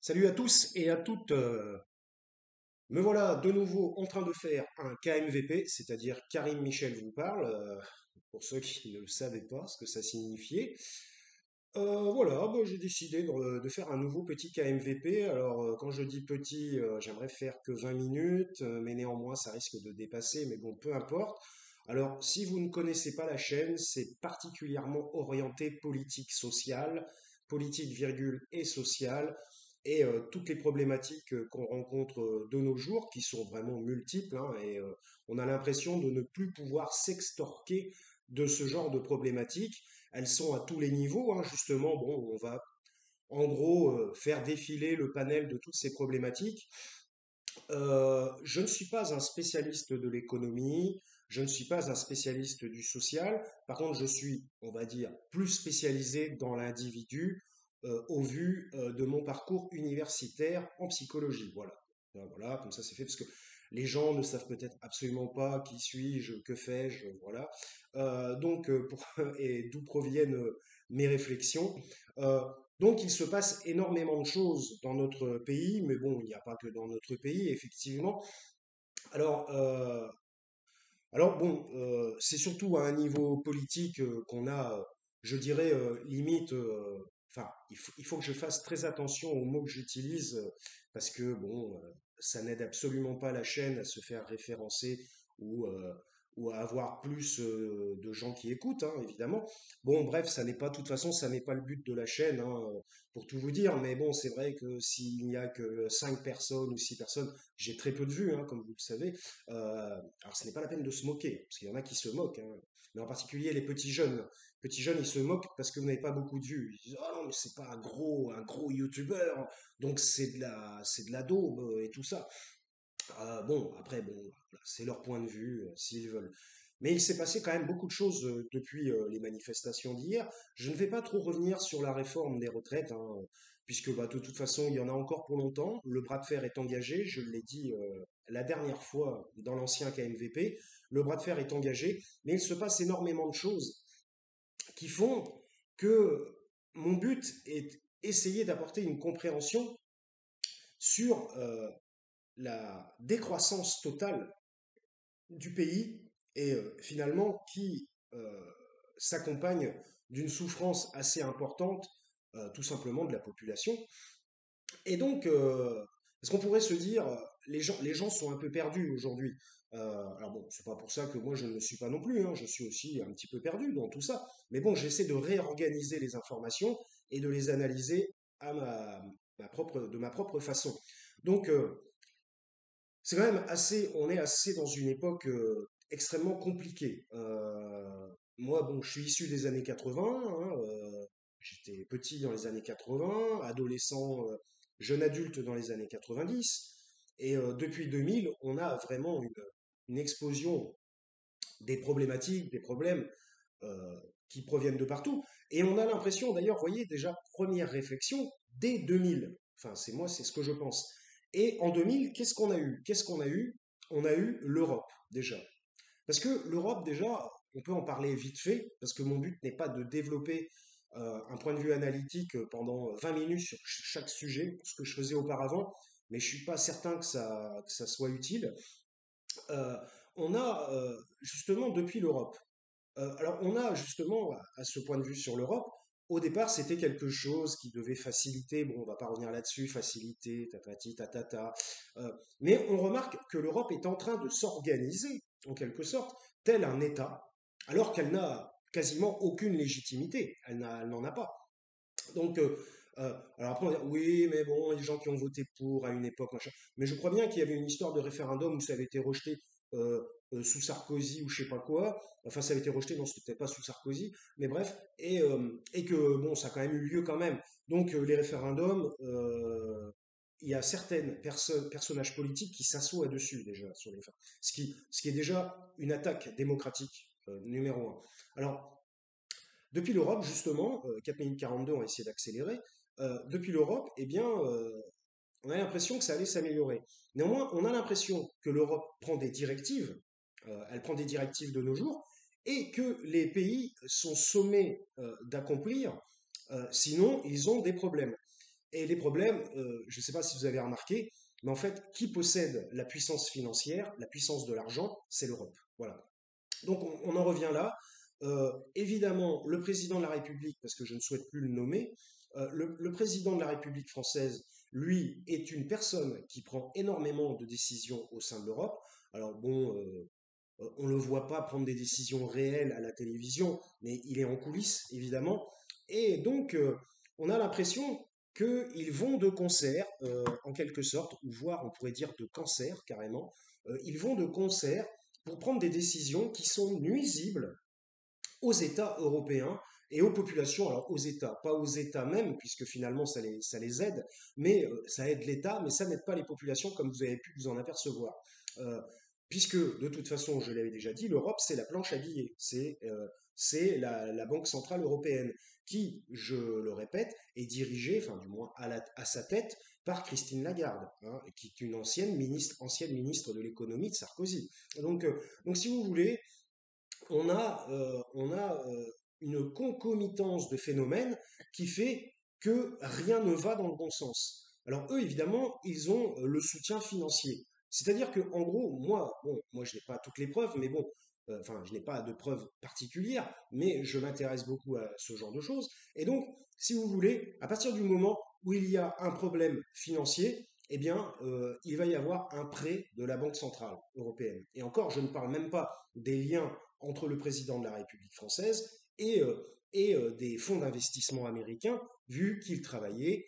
Salut à tous et à toutes. Me voilà de nouveau en train de faire un KMVP, c'est-à-dire Karim Michel vous parle, pour ceux qui ne le savaient pas ce que ça signifiait. Voilà, bah, j'ai décidé de faire un nouveau petit KMVP. Alors, quand je dis petit, j'aimerais faire que 20 minutes, mais néanmoins, ça risque de dépasser, mais bon, peu importe. Alors, si vous ne connaissez pas la chaîne, c'est particulièrement orienté politique sociale, politique virgule et sociale, et toutes les problématiques qu'on rencontre de nos jours, qui sont vraiment multiples, hein, et on a l'impression de ne plus pouvoir s'extorquer de ce genre de problématiques. Elles sont à tous les niveaux, hein, justement. Bon, on va en gros faire défiler le panel de toutes ces problématiques. Je ne suis pas un spécialiste de l'économie, je ne suis pas un spécialiste du social. Par contre, je suis, on va dire, plus spécialisé dans l'individu au vu de mon parcours universitaire en psychologie. Voilà. Voilà, comme ça c'est fait parce que les gens ne savent peut-être absolument pas qui suis-je, que fais-je, voilà. Et d'où proviennent mes réflexions. Euh, donc, il se passe énormément de choses dans notre pays, mais bon, il n'y a pas que dans notre pays, effectivement. Alors, euh, c'est surtout à un niveau politique qu'on a, je dirais, limite, enfin, il faut que je fasse très attention aux mots que j'utilise, parce que, bon, ça n'aide absolument pas la chaîne à se faire référencer ou, euh, ou à avoir plus de gens qui écoutent, hein, évidemment. Bon, bref, ça n'est pas, de toute façon, ça n'est pas le but de la chaîne, hein, pour tout vous dire, mais bon, c'est vrai que s'il n'y a que 5 personnes ou 6 personnes, j'ai très peu de vues, hein, comme vous le savez. Alors, ce n'est pas la peine de se moquer, parce qu'il y en a qui se moquent, hein, mais en particulier les petits jeunes. Petits jeunes, ils se moquent parce que vous n'avez pas beaucoup de vues. Ils disent, ah non, mais c'est pas un gros youtubeur, donc c'est de la daube et tout ça. Bon, après, bon, voilà, c'est leur point de vue, s'ils veulent. Mais il s'est passé quand même beaucoup de choses depuis les manifestations d'hier. Je ne vais pas trop revenir sur la réforme des retraites, hein, puisque bah, de toute façon, il y en a encore pour longtemps. Le bras de fer est engagé, je l'ai dit la dernière fois dans l'ancien KMVP. Le bras de fer est engagé, mais il se passe énormément de choses qui font que mon but est essayer d'apporter une compréhension sur la décroissance totale du pays et finalement qui s'accompagne d'une souffrance assez importante, tout simplement de la population. Et donc, est-ce qu'on pourrait se dire, les gens sont un peu perdus aujourd'hui. Alors bon, c'est pas pour ça que moi je ne le suis pas non plus, hein, je suis aussi un petit peu perdu dans tout ça. Mais bon, j'essaie de réorganiser les informations et de les analyser à de ma propre façon. Donc, c'est quand même assez, on est assez dans une époque extrêmement compliquée. Moi, bon, je suis issu des années 80, hein, j'étais petit dans les années 80, adolescent, jeune adulte dans les années 90, et depuis 2000, on a vraiment une explosion des problématiques, des problèmes euh, qui proviennent de partout. Et on a l'impression, d'ailleurs, vous voyez, déjà, première réflexion, dès 2000, enfin, c'est moi, c'est ce que je pense. Et en 2000, qu'est-ce qu'on a eu? Qu'est-ce qu'on a eu? On a eu l'Europe, déjà. Parce que l'Europe, déjà, on peut en parler vite fait, parce que mon but n'est pas de développer un point de vue analytique pendant 20 minutes sur chaque sujet, ce que je faisais auparavant, mais je suis pas certain que ça soit utile. Euh, on a justement depuis l'Europe. Alors, on a justement, à ce point de vue sur l'Europe, au départ, c'était quelque chose qui devait faciliter, bon, on va pas revenir là-dessus, faciliter, tatati, tatata, mais on remarque que l'Europe est en train de s'organiser, en quelque sorte, tel un État, alors qu'elle n'a quasiment aucune légitimité, elle n'en a pas. Donc, alors après, on va dire, oui, mais bon, les gens qui ont voté pour à une époque, machin. Mais je crois bien qu'il y avait une histoire de référendum où ça avait été rejeté euh, sous Sarkozy ou je sais pas quoi. Enfin, ça avait été rejeté, non, c'était pas sous Sarkozy, mais bref. Et que, bon, ça a quand même eu lieu quand même. Donc, les référendums, il y a certaines personnes, personnages politiques qui s'assoient dessus déjà sur les référendums. Ce qui est déjà une attaque démocratique numéro un. Alors, depuis l'Europe, justement, 4 minutes 42, on va essayer d'accélérer. Depuis l'Europe, eh bien, on a l'impression que ça allait s'améliorer. Néanmoins, on a l'impression que l'Europe prend des directives, elle prend des directives de nos jours, et que les pays sont sommés d'accomplir, sinon ils ont des problèmes. Et les problèmes, je ne sais pas si vous avez remarqué, mais en fait, qui possède la puissance financière, la puissance de l'argent, c'est l'Europe. Voilà. Donc on en revient là. Évidemment, le président de la République, parce que je ne souhaite plus le nommer, le président de la République française, lui, est une personne qui prend énormément de décisions au sein de l'Europe. Alors bon, on ne le voit pas prendre des décisions réelles à la télévision, mais il est en coulisses, évidemment. Et donc, on a l'impression qu'ils vont de concert, en quelque sorte, ou voire on pourrait dire de cancer carrément. Ils vont de concert pour prendre des décisions qui sont nuisibles aux États européens et aux populations, alors aux États, pas aux États même, puisque finalement ça les aide, mais ça aide l'État, mais ça n'aide pas les populations comme vous avez pu vous en apercevoir. Euh, Puisque de toute façon, je l'avais déjà dit, l'Europe c'est la planche à billets, c'est la Banque Centrale Européenne, qui, je le répète, est dirigée, enfin du moins à sa tête, par Christine Lagarde, hein, qui est une ancienne ministre de l'économie de Sarkozy. Donc si vous voulez, on a une concomitance de phénomènes qui fait que rien ne va dans le bon sens. Alors eux, évidemment, ils ont le soutien financier. C'est-à-dire que, en gros, moi, bon, moi, je n'ai pas toutes les preuves, mais bon, enfin, je n'ai pas de preuves particulières, mais je m'intéresse beaucoup à ce genre de choses. Et donc, si vous voulez, à partir du moment où il y a un problème financier, eh bien, il va y avoir un prêt de la Banque centrale européenne. Et encore, je ne parle même pas des liens entre le président de la République française des fonds d'investissement américains, vu qu'il travaillait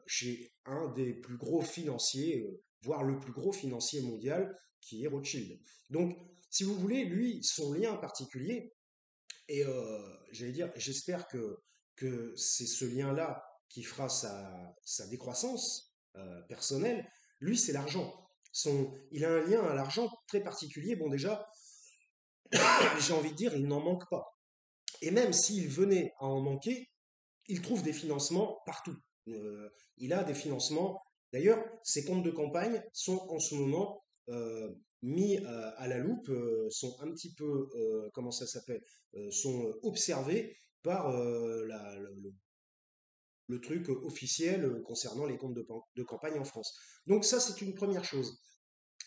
chez un des plus gros financiers, voire le plus gros financier mondial, qui est Rothschild. Donc, si vous voulez, lui, son lien particulier, et j'allais dire, j'espère que c'est ce lien-là qui fera sa décroissance personnelle, lui, c'est l'argent. Il a un lien à l'argent très particulier. Bon, déjà, j'ai envie de dire, il n'en manque pas. Et même s'il venait à en manquer, il trouve des financements partout. Il a des financements. D'ailleurs, ses comptes de campagne sont en ce moment mis à la loupe, sont un petit peu, comment ça s'appelle, sont observés par le truc officiel concernant les comptes de campagne en France. Donc ça, c'est une première chose.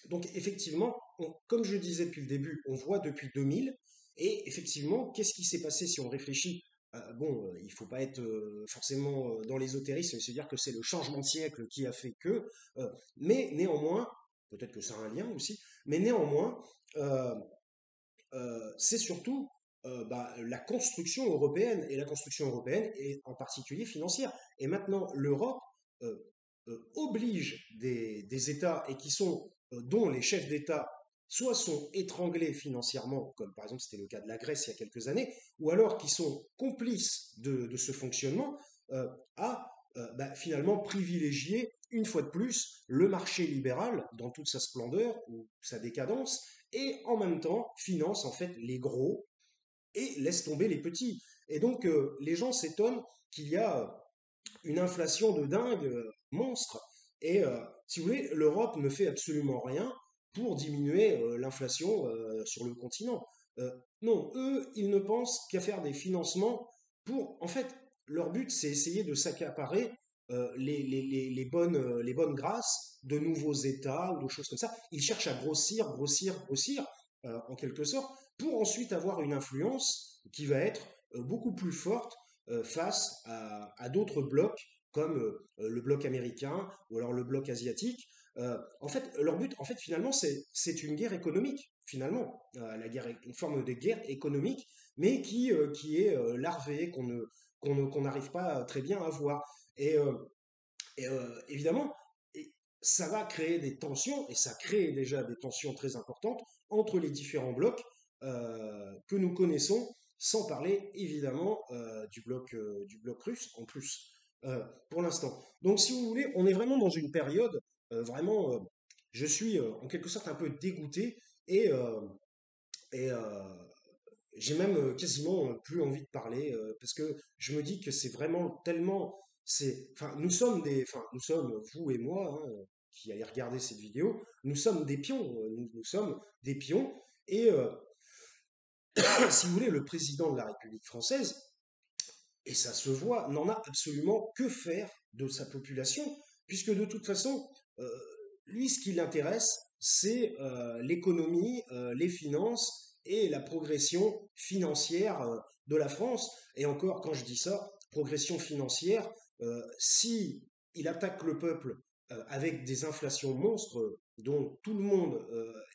Donc effectivement, comme je disais depuis le début, on voit depuis 2000, et effectivement, qu'est-ce qui s'est passé si on réfléchit? Bon, il ne faut pas être forcément dans l'ésotérisme et se dire que c'est le changement de siècle qui a fait que, mais néanmoins, peut-être que ça a un lien aussi, mais néanmoins, euh, c'est surtout la construction européenne, et la construction européenne est en particulier financière. Et maintenant, l'Europe euh, oblige des États et dont les chefs d'État soit sont étranglés financièrement, comme par exemple c'était le cas de la Grèce il y a quelques années, ou alors qui sont complices de ce fonctionnement, à finalement privilégier une fois de plus le marché libéral dans toute sa splendeur ou sa décadence, et en même temps finance en fait les gros et laisse tomber les petits. Et donc les gens s'étonnent qu'il y a une inflation de dingue, monstre. Et si vous voulez, l'Europe ne fait absolument rien pour diminuer l'inflation sur le continent. Non, eux, ils ne pensent qu'à faire des financements pour... En fait, leur but, c'est essayer de s'accaparer les bonnes grâces de nouveaux États ou de choses comme ça. Ils cherchent à grossir, grossir, grossir, en quelque sorte, pour ensuite avoir une influence qui va être beaucoup plus forte face à d'autres blocs comme le bloc américain ou alors le bloc asiatique. En fait, leur but, en fait, finalement, c'est une guerre économique, finalement. Une forme de guerre économique, mais qui est larvée, qu'on n'arrive pas très bien à voir. Et, euh, évidemment, ça va créer des tensions, et ça crée déjà des tensions très importantes entre les différents blocs que nous connaissons, sans parler évidemment du bloc russe en plus, pour l'instant. Donc si vous voulez, on est vraiment dans une période, vraiment, je suis en quelque sorte un peu dégoûté, et, euh, et j'ai même quasiment plus envie de parler, parce que je me dis que c'est vraiment tellement, enfin, nous sommes, vous et moi, hein, qui allez regarder cette vidéo, nous sommes des pions, nous sommes des pions, et si vous voulez, le président de la République française, et ça se voit, n'en a absolument que faire de sa population, puisque de toute façon, euh, lui, ce qui l'intéresse, c'est l'économie, les finances et la progression financière de la France. Et encore, quand je dis ça, progression financière, si il attaque le peuple avec des inflations monstres dont tout le monde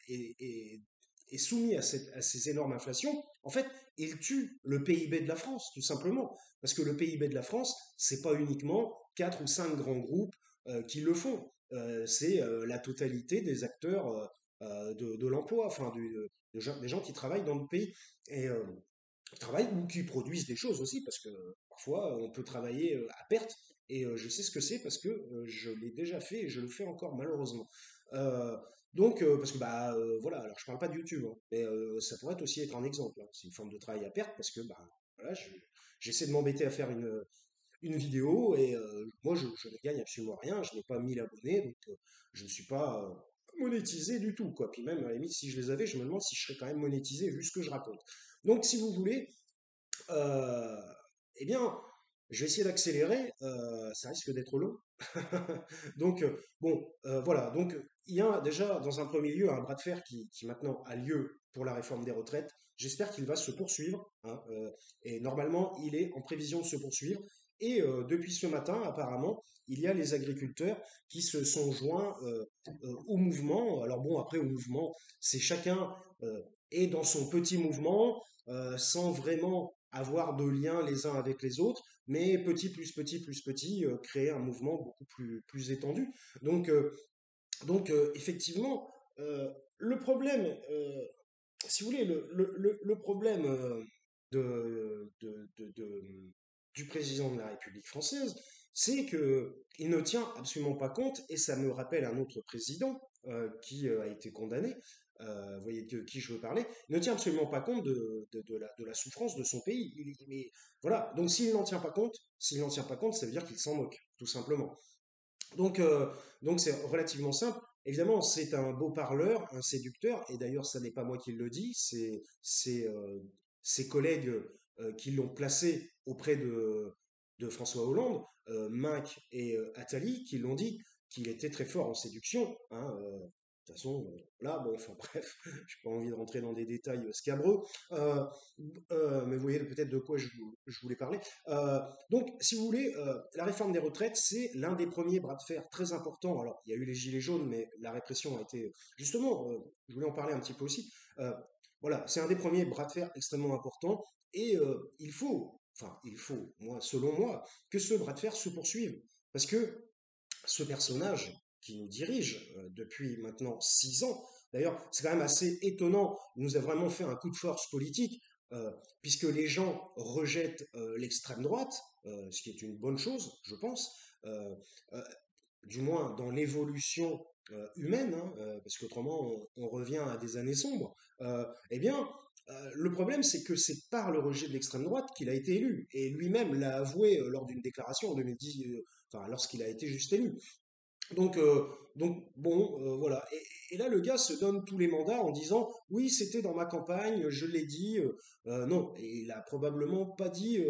est soumis à ces énormes inflations, en fait, il tue le PIB de la France, tout simplement. Parce que le PIB de la France, c'est pas uniquement quatre ou cinq grands groupes qui le font. C'est la totalité des acteurs de l'emploi, enfin des gens qui travaillent dans le pays. Et qui travaillent ou qui produisent des choses aussi, parce que parfois on peut travailler à perte, et je sais ce que c'est parce que je l'ai déjà fait et je le fais encore malheureusement. Euh, parce que bah voilà, alors je parle pas de YouTube, hein, mais ça pourrait aussi être un exemple, hein. C'est une forme de travail à perte parce que bah voilà, j'essaie de m'embêter à faire une vidéo et moi je ne gagne absolument rien, je n'ai pas 1000 abonnés, donc je ne suis pas monétisé du tout, quoi. Puis même, à la limite, si je les avais, je me demande si je serais quand même monétisé vu ce que je raconte. Donc si vous voulez, euh, eh bien, je vais essayer d'accélérer, ça risque d'être long. Donc, voilà. Donc, il y a déjà, dans un premier lieu, un bras de fer qui maintenant a lieu pour la réforme des retraites. J'espère qu'il va se poursuivre, hein, et normalement, il est en prévision de se poursuivre. Et depuis ce matin, apparemment, il y a les agriculteurs qui se sont joints au mouvement. Alors bon, après, au mouvement, c'est chacun est dans son petit mouvement, sans vraiment avoir de lien les uns avec les autres, mais petit plus petit plus petit, créer un mouvement beaucoup plus étendu. Donc, effectivement, le problème, si vous voulez, le problème du président de la République française, c'est que il ne tient absolument pas compte, et ça me rappelle un autre président qui a été condamné, vous voyez de qui je veux parler, il ne tient absolument pas compte de la souffrance de son pays. Mais voilà, donc s'il n'en tient pas compte, ça veut dire qu'il s'en moque, tout simplement. Donc, c'est relativement simple. Évidemment, c'est un beau parleur, un séducteur, et d'ailleurs, ça n'est pas moi qui le dis, c'est ses collègues qui l'ont placé auprès de François Hollande, Minc et Attali, qui l'ont dit qu'il était très fort en séduction, hein, de toute façon, là, bon, enfin bref, j'ai pas envie de rentrer dans des détails scabreux, euh, mais vous voyez peut-être de quoi je voulais parler. Donc, si vous voulez, la réforme des retraites, c'est l'un des premiers bras de fer très importants. Alors, il y a eu les gilets jaunes, mais la répression a été, justement, je voulais en parler un petit peu aussi. Euh, voilà, c'est un des premiers bras de fer extrêmement importants, et il faut, moi, selon moi, que ce bras de fer se poursuive. Parce que ce personnage qui nous dirige depuis maintenant 6 ans, d'ailleurs, c'est quand même assez étonnant, il nous a vraiment fait un coup de force politique, euh, puisque les gens rejettent l'extrême droite, ce qui est une bonne chose, je pense, euh, euh, du moins dans l'évolution humaine, hein, parce qu'autrement on revient à des années sombres. Eh bien, le problème, c'est que c'est par le rejet de l'extrême droite qu'il a été élu. Et lui-même l'a avoué lors d'une déclaration en 2010, enfin, lorsqu'il a été juste élu. Donc, bon, voilà. Et là, le gars se donne tous les mandats en disant, oui, c'était dans ma campagne, je l'ai dit. Non, et il a probablement pas dit.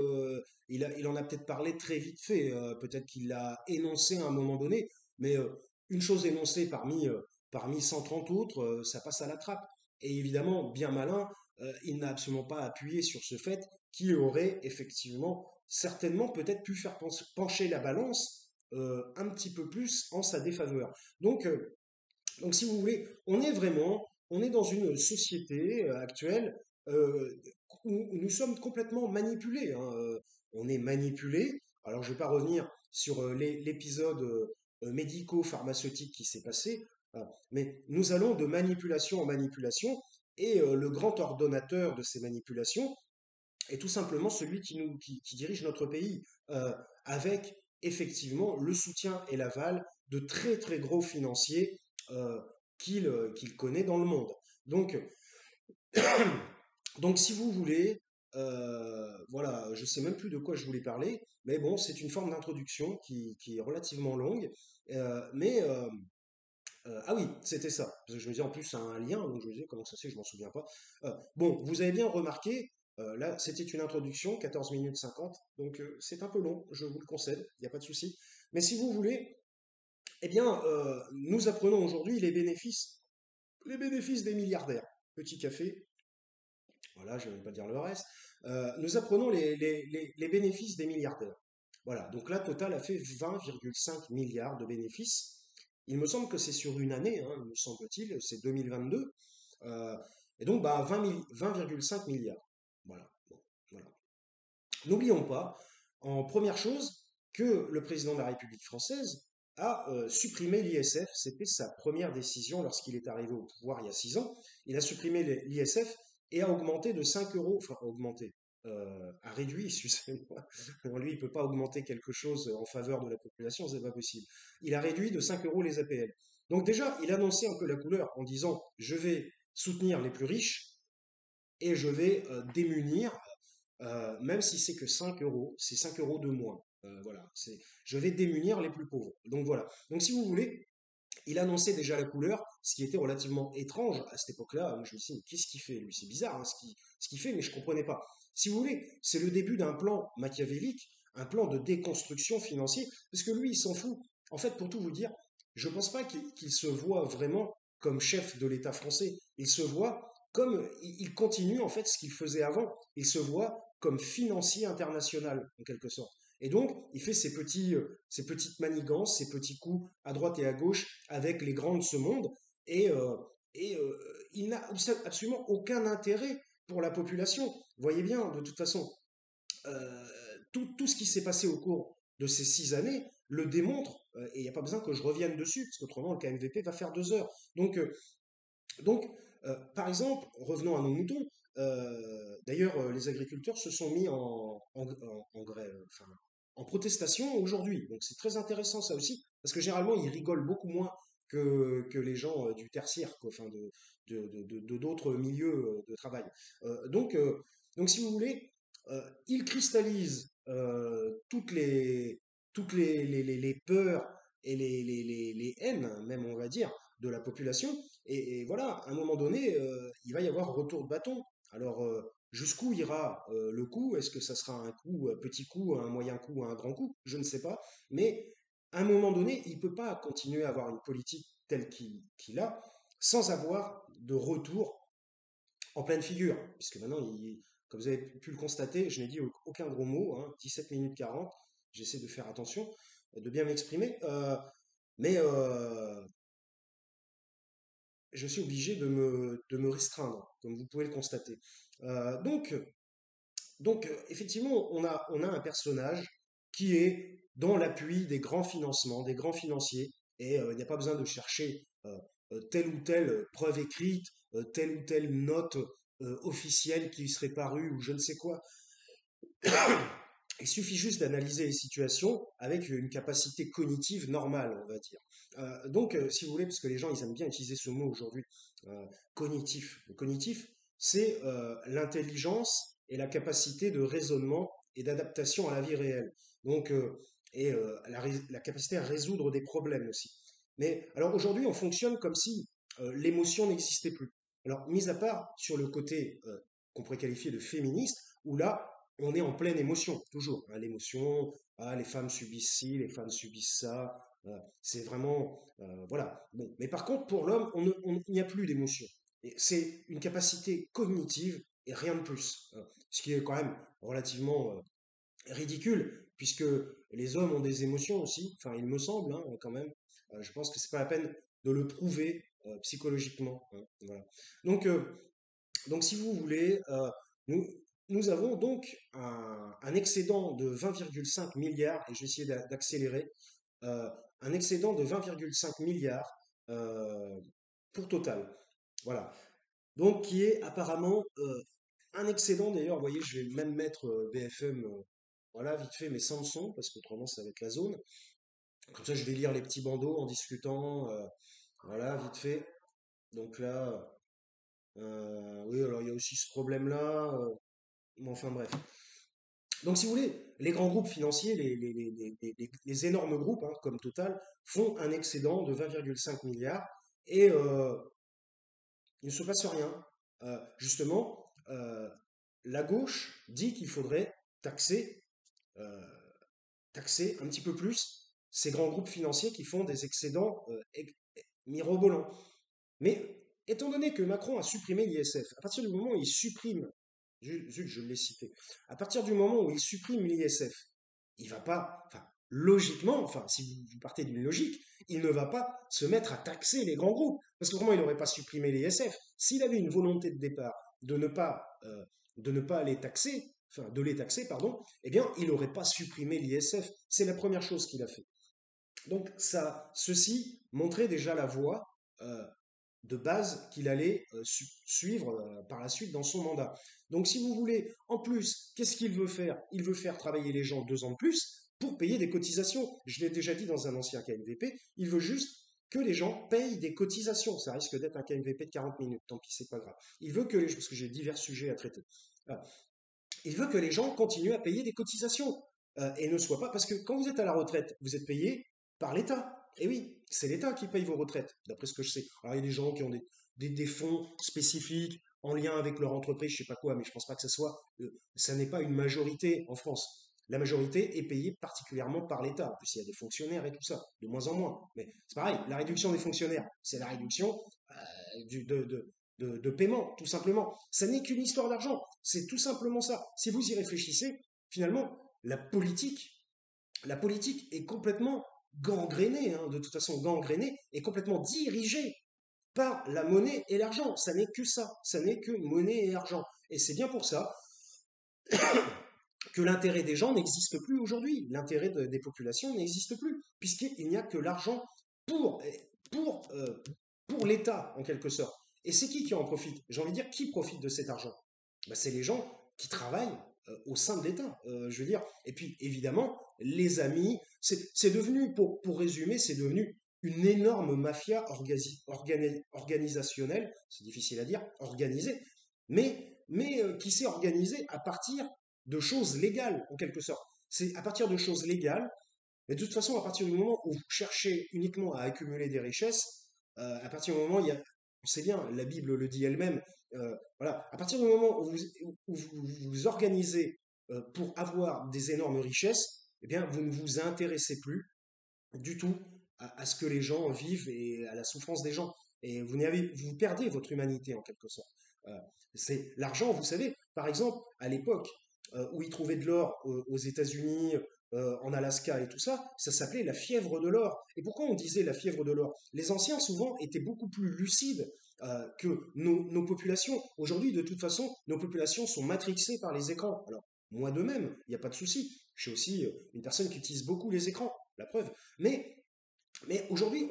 Il en a peut-être parlé très vite fait. Peut-être qu'il l'a énoncé à un moment donné. Mais une chose énoncée parmi 130 autres, ça passe à la trappe. Et évidemment, bien malin, il n'a absolument pas appuyé sur ce fait qui aurait effectivement, certainement, peut-être pu faire pencher la balance un petit peu plus en sa défaveur. Donc, si vous voulez, on est dans une société actuelle où nous sommes complètement manipulés, hein. On est manipulé. Alors, je ne vais pas revenir sur l'épisode médico-pharmaceutique qui s'est passé, mais nous allons de manipulation en manipulation, et le grand ordonnateur de ces manipulations, est tout simplement celui qui dirige notre pays, avec effectivement le soutien et l'aval de très très gros financiers euh, qu'il connaît dans le monde. Donc, si vous voulez, voilà, je sais même plus de quoi je voulais parler, mais bon, c'est une forme d'introduction qui est relativement longue, mais ah oui, c'était ça. Parce que je me disais en plus, c'est un lien, donc je me disais comment ça se fait, je m'en souviens pas. Bon, vous avez bien remarqué, Là, c'était une introduction, 14 minutes 50, donc c'est un peu long, je vous le concède, il n'y a pas de souci. Mais si vous voulez, eh bien, nous apprenons aujourd'hui les bénéfices des milliardaires. Petit café, voilà, je ne vais même pas dire le reste. Nous apprenons les bénéfices des milliardaires. Voilà, donc là, Total a fait 20,5 milliards de bénéfices. Il me semble que c'est sur une année, hein, me semble-t-il, c'est 2022. Euh, et donc, bah, 20,5 milliards. Voilà, bon, voilà. N'oublions pas, en première chose, que le président de la République française a supprimé l'ISF. C'était sa première décision lorsqu'il est arrivé au pouvoir il y a 6 ans. Il a supprimé l'ISF et a augmenté de 5 euros, enfin augmenté, a réduit, excusez-moi. Lui, il ne peut pas augmenter quelque chose en faveur de la population, c'est pas possible. Il a réduit de 5 euros les APL. Donc déjà, il annonçait un peu la couleur en disant, je vais soutenir les plus riches et je vais démunir même si c'est que 5 euros, c'est 5 euros de moins. Voilà, je vais démunir les plus pauvres. Donc voilà. Donc si vous voulez, il annonçait déjà la couleur, ce qui était relativement étrange à cette époque-là. Moi, je me suis dit, mais qu'est-ce qu'il fait, lui? C'est bizarre hein, ce qu'il fait, mais je ne comprenais pas. Si vous voulez, c'est le début d'un plan machiavélique, un plan de déconstruction financière, parce que lui, il s'en fout. En fait, pour tout vous dire, je ne pense pas qu'il se voit vraiment comme chef de l'État français. Il se voit comme, il continue en fait ce qu'il faisait avant. Il se voit comme financier international, en quelque sorte. Et donc, il fait ces petites manigances, ces petits coups à droite et à gauche avec les grands de ce monde, et, euh, et il n'a absolument aucun intérêt pour la population. Vous voyez bien, de toute façon, euh, tout ce qui s'est passé au cours de ces 6 années le démontre, et il n'y a pas besoin que je revienne dessus, parce qu'autrement le KMVP va faire 2 heures. Donc, par exemple, revenons à nos moutons. D'ailleurs, les agriculteurs se sont mis en grève, enfin, en protestation aujourd'hui. Donc c'est très intéressant ça aussi, parce que généralement ils rigolent beaucoup moins que les gens du tertiaire, quoi, enfin d'autres milieux de travail. Euh, donc, euh, donc si vous voulez, ils cristallisent toutes les peurs et les haines, même on va dire, de la population. Et voilà, à un moment donné, il va y avoir retour de bâton. Alors, jusqu'où ira le coup? Est-ce que ça sera un coup, petit coup, un moyen coup, un grand coup? Je ne sais pas. Mais à un moment donné, il ne peut pas continuer à avoir une politique telle qu'il a sans avoir de retour en pleine figure. Puisque maintenant, comme vous avez pu le constater, je n'ai dit aucun gros mot, hein, 17 minutes 40. J'essaie de faire attention, de bien m'exprimer. Mais je suis obligé de me restreindre, comme vous pouvez le constater. Euh, donc, donc, effectivement, on a un personnage qui est dans l'appui des grands financements, des grands financiers, et il n'y a pas besoin de chercher telle ou telle preuve écrite, telle ou telle note officielle qui serait parue, ou je ne sais quoi. Il suffit juste d'analyser les situations avec une capacité cognitive normale, on va dire. Donc, si vous voulez, parce que les gens, ils aiment bien utiliser ce mot aujourd'hui, cognitif. Le cognitif, c'est l'intelligence et la capacité de raisonnement et d'adaptation à la vie réelle. Donc, la capacité à résoudre des problèmes aussi. Mais alors aujourd'hui, on fonctionne comme si l'émotion n'existait plus. Alors, mis à part sur le côté qu'on pourrait qualifier de féministe, où là, on est en pleine émotion, toujours. Hein, l'émotion, ah, les femmes subissent ci, les femmes subissent ça. C'est vraiment, voilà. Bon, mais par contre, pour l'homme, il n'y a plus d'émotion. Et c'est une capacité cognitive et rien de plus. Ce qui est quand même relativement ridicule, puisque les hommes ont des émotions aussi. Enfin, il me semble, hein, quand même. Je pense que c'est pas la peine de le prouver psychologiquement. Hein, voilà. Donc, donc, si vous voulez, nous, nous avons donc un excédent de 20,5 milliards, et je vais essayer d'accélérer, euh, un excédent de 20,5 milliards euh, pour Total. Voilà. Donc, qui est apparemment un excédent, d'ailleurs, vous voyez, je vais même mettre BFM, voilà, vite fait, mais sans le son, parce qu'autrement, ça va être la zone. Comme ça, je vais lire les petits bandeaux en discutant, voilà, vite fait. Donc là, oui, alors il y a aussi ce problème-là. Mais enfin bref. Donc si vous voulez, les grands groupes financiers, les énormes groupes hein, comme Total, font un excédent de 20,5 milliards et il ne se passe rien. Justement, la gauche dit qu'il faudrait taxer, euh, taxer un petit peu plus ces grands groupes financiers qui font des excédents mirobolants. Mais étant donné que Macron a supprimé l'ISF, à partir du moment où il supprime, zut, je l'ai cité, à partir du moment où il supprime l'ISF, il va pas, enfin, logiquement, enfin, si vous partez d'une logique, il ne va pas se mettre à taxer les grands groupes. Parce que comment il n'aurait pas supprimé l'ISF? S'il avait une volonté de départ de ne pas les taxer, enfin, de les taxer, pardon, eh bien, il n'aurait pas supprimé l'ISF. C'est la première chose qu'il a fait. Donc, ceci montrait déjà la voie euh, de base qu'il allait suivre par la suite dans son mandat. Donc si vous voulez, en plus, qu'est-ce qu'il veut faire? Il veut faire travailler les gens 2 ans de plus pour payer des cotisations. Je l'ai déjà dit dans un ancien KNVP, il veut juste que les gens payent des cotisations. Ça risque d'être un KNVP de 40 minutes, tant pis, c'est pas grave. Il veut que les, parce que j'ai divers sujets à traiter. Voilà. Il veut que les gens continuent à payer des cotisations et ne soient pas, parce que quand vous êtes à la retraite, vous êtes payé par l'État. Et oui, c'est l'État qui paye vos retraites, d'après ce que je sais. Alors il y a des gens qui ont des fonds spécifiques en lien avec leur entreprise, je sais pas quoi, mais je pense pas que ça n'est pas une majorité en France. La majorité est payée particulièrement par l'État. En plus, il y a des fonctionnaires et tout ça, de moins en moins. Mais c'est pareil, la réduction des fonctionnaires, c'est la réduction du, de paiement, tout simplement. Ça n'est qu'une histoire d'argent. C'est tout simplement ça. Si vous y réfléchissez, finalement, la politique est complètement gangrénée, hein, de toute façon gangrénée, est complètement dirigée par la monnaie et l'argent. Ça n'est que ça. Ça n'est que monnaie et argent. Et c'est bien pour ça que l'intérêt des gens n'existe plus aujourd'hui. L'intérêt des populations n'existe plus, puisqu'il n'y a que l'argent pour, pour, euh, pour l'État, en quelque sorte. Et c'est qui en profite? J'ai envie de dire, qui profite de cet argent? Ben, c'est les gens qui travaillent au sein de l'État, je veux dire. Et puis, évidemment, les amis, c'est devenu, pour résumer, c'est devenu une énorme mafia organisationnelle, c'est difficile à dire, organisée, mais qui s'est organisée à partir de choses légales, en quelque sorte. C'est à partir de choses légales, mais de toute façon, à partir du moment où vous cherchez uniquement à accumuler des richesses, à partir du moment où il y a, on sait bien, la Bible le dit elle-même, voilà, à partir du moment où vous vous organisez pour avoir des énormes richesses, eh bien, vous ne vous intéressez plus du tout à ce que les gens vivent et à la souffrance des gens. Et vous perdez votre humanité en quelque sorte. Euh, c'est l'argent, vous savez, par exemple, à l'époque où ils trouvaient de l'or aux États-Unis, en Alaska et tout ça, ça s'appelait la fièvre de l'or. Et pourquoi on disait la fièvre de l'or? Les anciens, souvent, étaient beaucoup plus lucides que nos populations. Aujourd'hui, de toute façon, nos populations sont matrixées par les écrans. Alors, moi de même, il n'y a pas de souci. Je suis aussi une personne qui utilise beaucoup les écrans, la preuve. Mais aujourd'hui,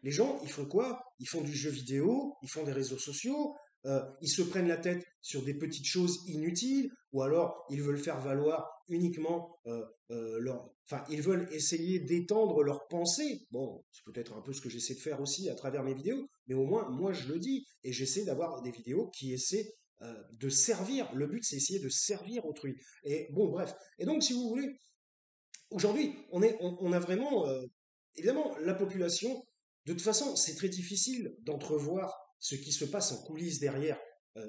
les gens, ils font quoi? Ils font du jeu vidéo, ils font des réseaux sociaux, ils se prennent la tête sur des petites choses inutiles, ou alors ils veulent faire valoir uniquement enfin, ils veulent essayer d'étendre leurs pensées. Bon, c'est peut-être un peu ce que j'essaie de faire aussi à travers mes vidéos, mais au moins, moi, je le dis, et j'essaie d'avoir des vidéos qui essaient de servir. Le but, c'est essayer de servir autrui. Et bon, bref. Et donc, si vous voulez, aujourd'hui, on a vraiment, évidemment, la population, de toute façon, c'est très difficile d'entrevoir ce qui se passe en coulisses derrière,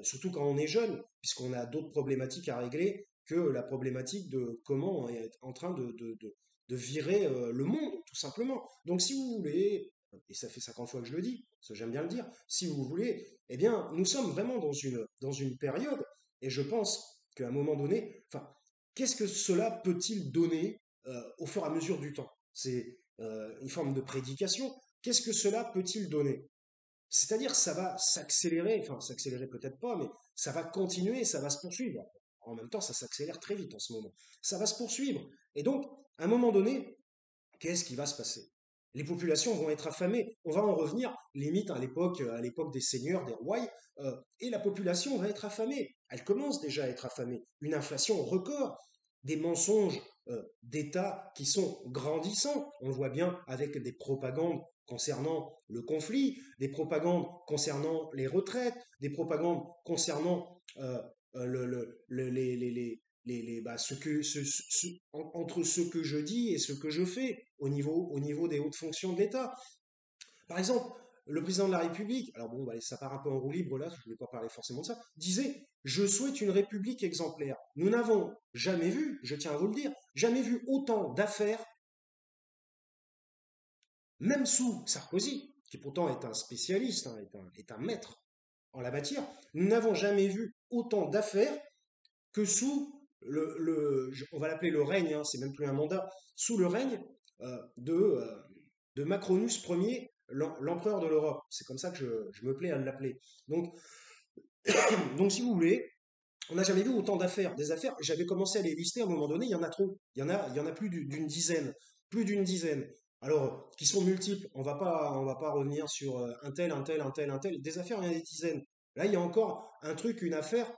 surtout quand on est jeune, puisqu'on a d'autres problématiques à régler que la problématique de comment on est en train de virer le monde, tout simplement. Donc, si vous voulez, et ça fait 50 fois que je le dis, parce que j'aime bien le dire, si vous voulez, eh bien, nous sommes vraiment dans une période, et je pense qu'à un moment donné, enfin, qu'est-ce que cela peut-il donner au fur et à mesure du temps? C'est une forme de prédication. Qu'est-ce que cela peut-il donner? C'est-à-dire, ça va s'accélérer, enfin, s'accélérer peut-être pas, mais ça va continuer, ça va se poursuivre. En même temps, ça s'accélère très vite en ce moment. Ça va se poursuivre. Et donc, à un moment donné, qu'est-ce qui va se passer? Les populations vont être affamées. On va en revenir limite à l'époque des seigneurs, des rois, et la population va être affamée. Elle commence déjà à être affamée. Une inflation record, des mensonges d'État qui sont grandissants. On le voit bien avec des propagandes concernant le conflit, des propagandes concernant les retraites, des propagandes concernant entre ce que je dis et ce que je fais au niveau des hautes fonctions de l'État. Par exemple, le président de la République, alors bon, bah, ça part un peu en roue libre là, je ne voulais pas parler forcément de ça, disait, je souhaite une république exemplaire. Nous n'avons jamais vu, je tiens à vous le dire, jamais vu autant d'affaires, même sous Sarkozy, qui pourtant est un spécialiste, hein, est un maître en la matière, nous n'avons jamais vu autant d'affaires que sous on va l'appeler le règne, hein, c'est même plus un mandat, sous le règne de Macronus Ier, l'empereur de l'Europe. C'est comme ça que je me plais à l'appeler. Donc, donc, si vous voulez, on n'a jamais vu autant d'affaires. Des affaires, j'avais commencé à les lister à un moment donné, il y en a trop. Il y en a plus d'une dizaine. Plus d'une dizaine. Alors, qui sont multiples, on va pas revenir sur un tel, un tel, un tel, un tel. Des affaires, il y en a des dizaines. Là, il y a encore un truc, une affaire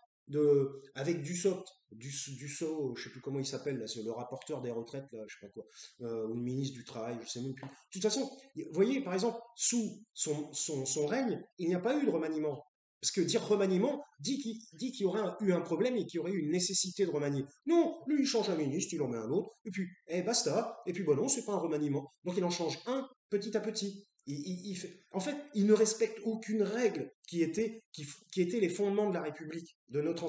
avec Dussopt, Dussault, je sais plus comment il s'appelle, là, c'est le rapporteur des retraites, là, je sais pas quoi, ou le ministre du Travail, je sais même plus. De toute façon, vous voyez, par exemple, sous son règne, il n'y a pas eu de remaniement. Parce que dire remaniement dit qu'il y aurait eu un problème et qu'il y aurait eu une nécessité de remanier. Non, lui il change un ministre, il en met un autre, et puis basta, et puis bon non, c'est pas un remaniement. Donc il en change un petit à petit. En fait, il ne respecte aucune règle qui était les fondements de la République, de notre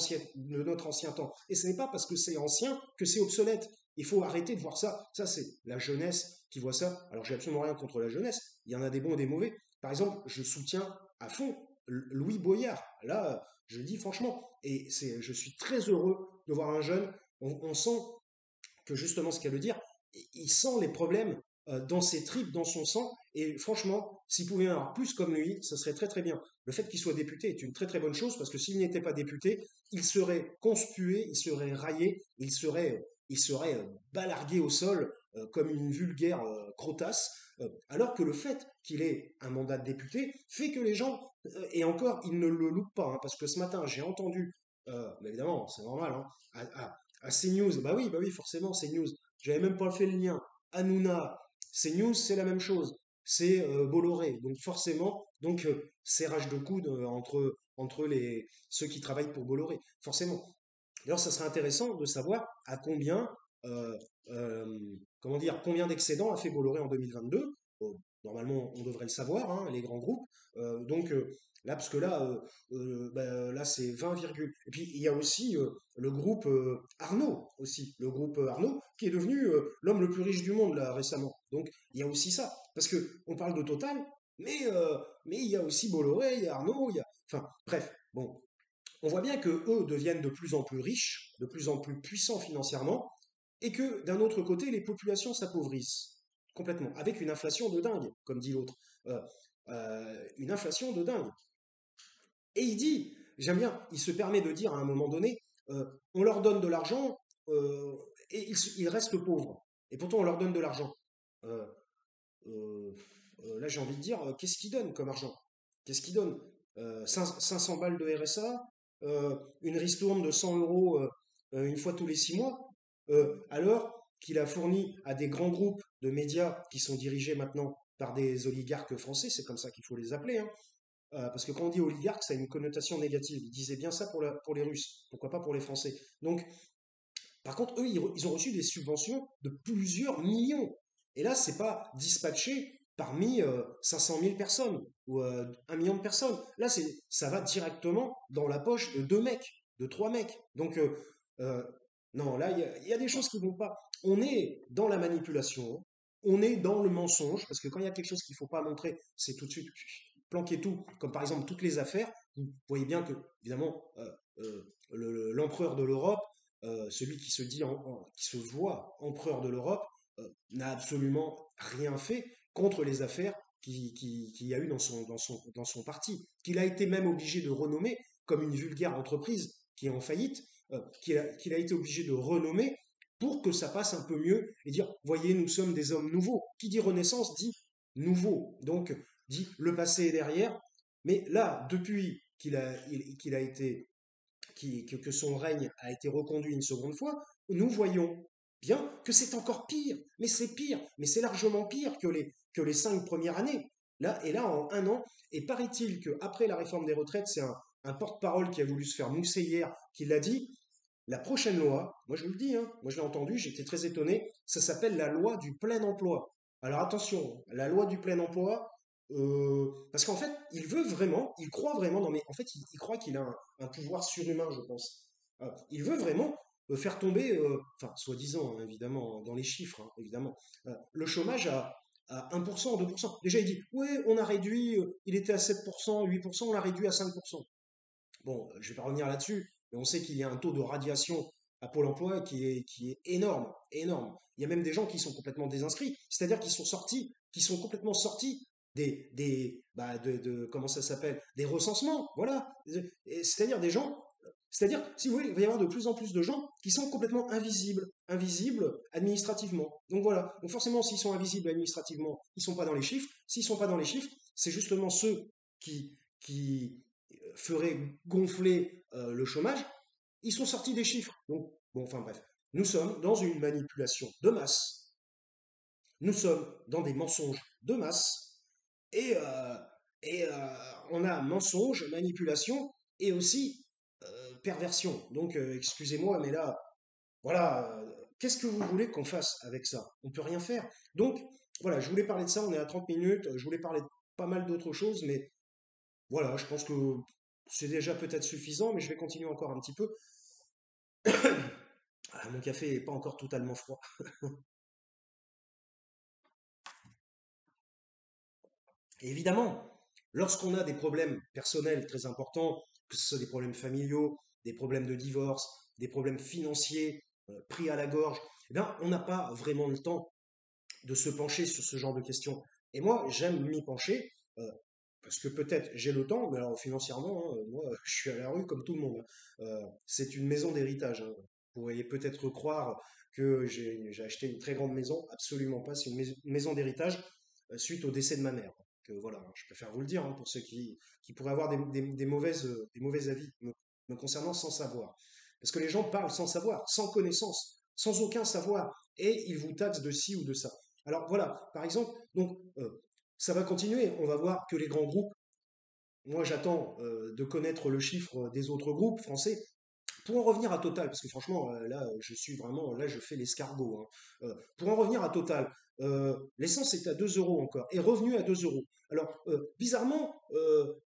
ancien temps. Et ce n'est pas parce que c'est ancien que c'est obsolète. Il faut arrêter de voir ça. Ça, c'est la jeunesse qui voit ça. Alors, j'ai absolument rien contre la jeunesse. Il y en a des bons et des mauvais. Par exemple, je soutiens à fond Louis Boyard. Là, je le dis franchement. Et je suis très heureux de voir un jeune. On sent que justement, ce qu'elle veut dire, il sent les problèmes dans ses tripes, dans son sang. Et franchement, s'il pouvait y en avoir plus comme lui, ce serait très très bien. Le fait qu'il soit député est une très très bonne chose parce que s'il n'était pas député, il serait conspué, il serait raillé, il serait balargué au sol comme une vulgaire crotasse. Alors que le fait qu'il ait un mandat de député fait que les gens, et encore, ils ne le loupent pas, hein, parce que ce matin, j'ai entendu, mais évidemment, c'est normal, hein, à CNews, bah oui, forcément, CNews, j'avais même pas fait le lien. Hanouna, CNews, c'est la même chose, c'est Bolloré, donc forcément, donc serrage de coude entre ceux qui travaillent pour Bolloré, forcément. D'ailleurs, ça serait intéressant de savoir à combien, euh, euh, comment dire, combien d'excédents a fait Bolloré en 2022. Bon, normalement, on devrait le savoir, hein, les grands groupes. Donc là, parce que là, bah, là c'est 20, et puis il y a aussi le groupe Arnaud aussi, le groupe Arnaud qui est devenu l'homme le plus riche du monde là récemment. Donc il y a aussi ça, parce que on parle de Total, mais il y a aussi Bolloré, il y a Arnaud, il y a, enfin bref, bon, on voit bien que eux deviennent de plus en plus riches, de plus en plus puissants financièrement, et que d'un autre côté, les populations s'appauvrissent complètement, avec une inflation de dingue, comme dit l'autre. Euh, une inflation de dingue. Et il dit, j'aime bien, il se permet de dire à un moment donné, on leur donne de l'argent euh, et ils restent pauvres. Et pourtant, on leur donne de l'argent. Euh, euh, Là, j'ai envie de dire, qu'est-ce qu'ils donnent comme argent? Qu'est-ce qu'ils donnent 500 balles de RSA, une ristourne de 100 euros une fois tous les 6 mois, alors qu'il a fourni à des grands groupes de médias qui sont dirigés maintenant par des oligarques français, c'est comme ça qu'il faut les appeler, hein, parce que quand on dit oligarque, ça a une connotation négative. Il disait bien ça pour les Russes, pourquoi pas pour les Français. Donc, par contre, eux, ils ont reçu des subventions de plusieurs millions. Et là, c'est pas dispatché parmi 500 000 personnes ou 1 million de personnes. Là, ça va directement dans la poche de deux mecs, de trois mecs. Donc, euh, non, là, il y a des choses qui vont pas. On est dans la manipulation, on est dans le mensonge, parce que quand il y a quelque chose qu'il faut pas montrer, c'est tout de suite planquer tout. Comme par exemple toutes les affaires, vous voyez bien que, évidemment, l'empereur de l'Europe, celui qui qui se voit empereur de l'Europe, n'a absolument rien fait contre les affaires qu'il y a eu dans son parti, qu'il a été même obligé de renommer comme une vulgaire entreprise qui est en faillite, qu'il a été obligé de renommer pour que ça passe un peu mieux et dire, voyez, nous sommes des hommes nouveaux. Qui dit Renaissance dit nouveau, donc dit le passé est derrière. Mais là, depuis qu'il a été que son règne a été reconduit une seconde fois, nous voyons bien que c'est encore pire. Mais c'est pire, mais c'est largement pire que les 5 premières années. Là, et là, en un an, et paraît-il qu'après la réforme des retraites, c'est un porte-parole qui a voulu se faire mousser hier, qui l'a dit, la prochaine loi, moi je vous le dis, hein, moi je l'ai entendu, j'étais très étonné, ça s'appelle la loi du plein emploi. Alors attention, la loi du plein emploi, Parce qu'en fait, il veut vraiment, il croit vraiment, non mais en fait, il croit qu'il a un pouvoir surhumain, je pense. Il veut vraiment faire tomber, enfin, soi-disant, hein, évidemment, dans les chiffres, hein, évidemment, le chômage à 1%, 2%. Déjà, il dit, oui, on a réduit, il était à 7%, 8%, on l'a réduit à 5%. Bon, je ne vais pas revenir là-dessus, mais on sait qu'il y a un taux de radiation à Pôle emploi qui est énorme, énorme. Il y a même des gens qui sont complètement désinscrits, c'est-à-dire qu'ils sont sortis, qui sont complètement sortis comment ça s'appelle, des recensements, voilà. C'est-à-dire des gens, c'est-à-dire, si vous voulez, il va y avoir de plus en plus de gens qui sont complètement invisibles, invisibles administrativement. Donc voilà. Donc forcément, s'ils sont invisibles administrativement, ils ne sont pas dans les chiffres. S'ils ne sont pas dans les chiffres, c'est justement ceux qui feraient gonfler le chômage. Ils sont sortis des chiffres. Donc, bon, enfin bref. Nous sommes dans une manipulation de masse. Nous sommes dans des mensonges de masse. Et, euh, et on a mensonge, manipulation et aussi perversion. Donc, excusez-moi, mais là, voilà, qu'est-ce que vous voulez qu'on fasse avec ça? On peut rien faire. Donc, voilà, je voulais parler de ça, on est à 30 minutes, je voulais parler de pas mal d'autres choses, mais voilà, je pense que c'est déjà peut-être suffisant, mais je vais continuer encore un petit peu. Ah, mon café n'est pas encore totalement froid. Et évidemment, lorsqu'on a des problèmes personnels très importants, que ce soit des problèmes familiaux, des problèmes de divorce, des problèmes financiers, pris à la gorge, eh bien, on n'a pas vraiment le temps de se pencher sur ce genre de questions. Et moi, j'aime m'y pencher, parce que peut-être j'ai le temps, mais alors financièrement, hein, moi, je suis à la rue comme tout le monde, hein. C'est une maison d'héritage, hein. Vous pourriez peut-être croire que j'ai acheté une très grande maison, absolument pas. C'est une maison d'héritage suite au décès de ma mère. Que voilà, hein, je préfère vous le dire, hein, pour ceux qui pourraient avoir des mauvais avis me concernant sans savoir. Parce que les gens parlent sans savoir, sans connaissance, sans aucun savoir, et ils vous taxent de ci ou de ça. Alors voilà, par exemple, donc ça va continuer. On va voir que les grands groupes, moi j'attends de connaître le chiffre des autres groupes français. Pour en revenir à Total, parce que franchement, là, je suis vraiment, là, je fais l'escargot, hein. Pour en revenir à Total, l'essence est à 2 euros encore, est revenue à 2 euros. Alors, bizarrement,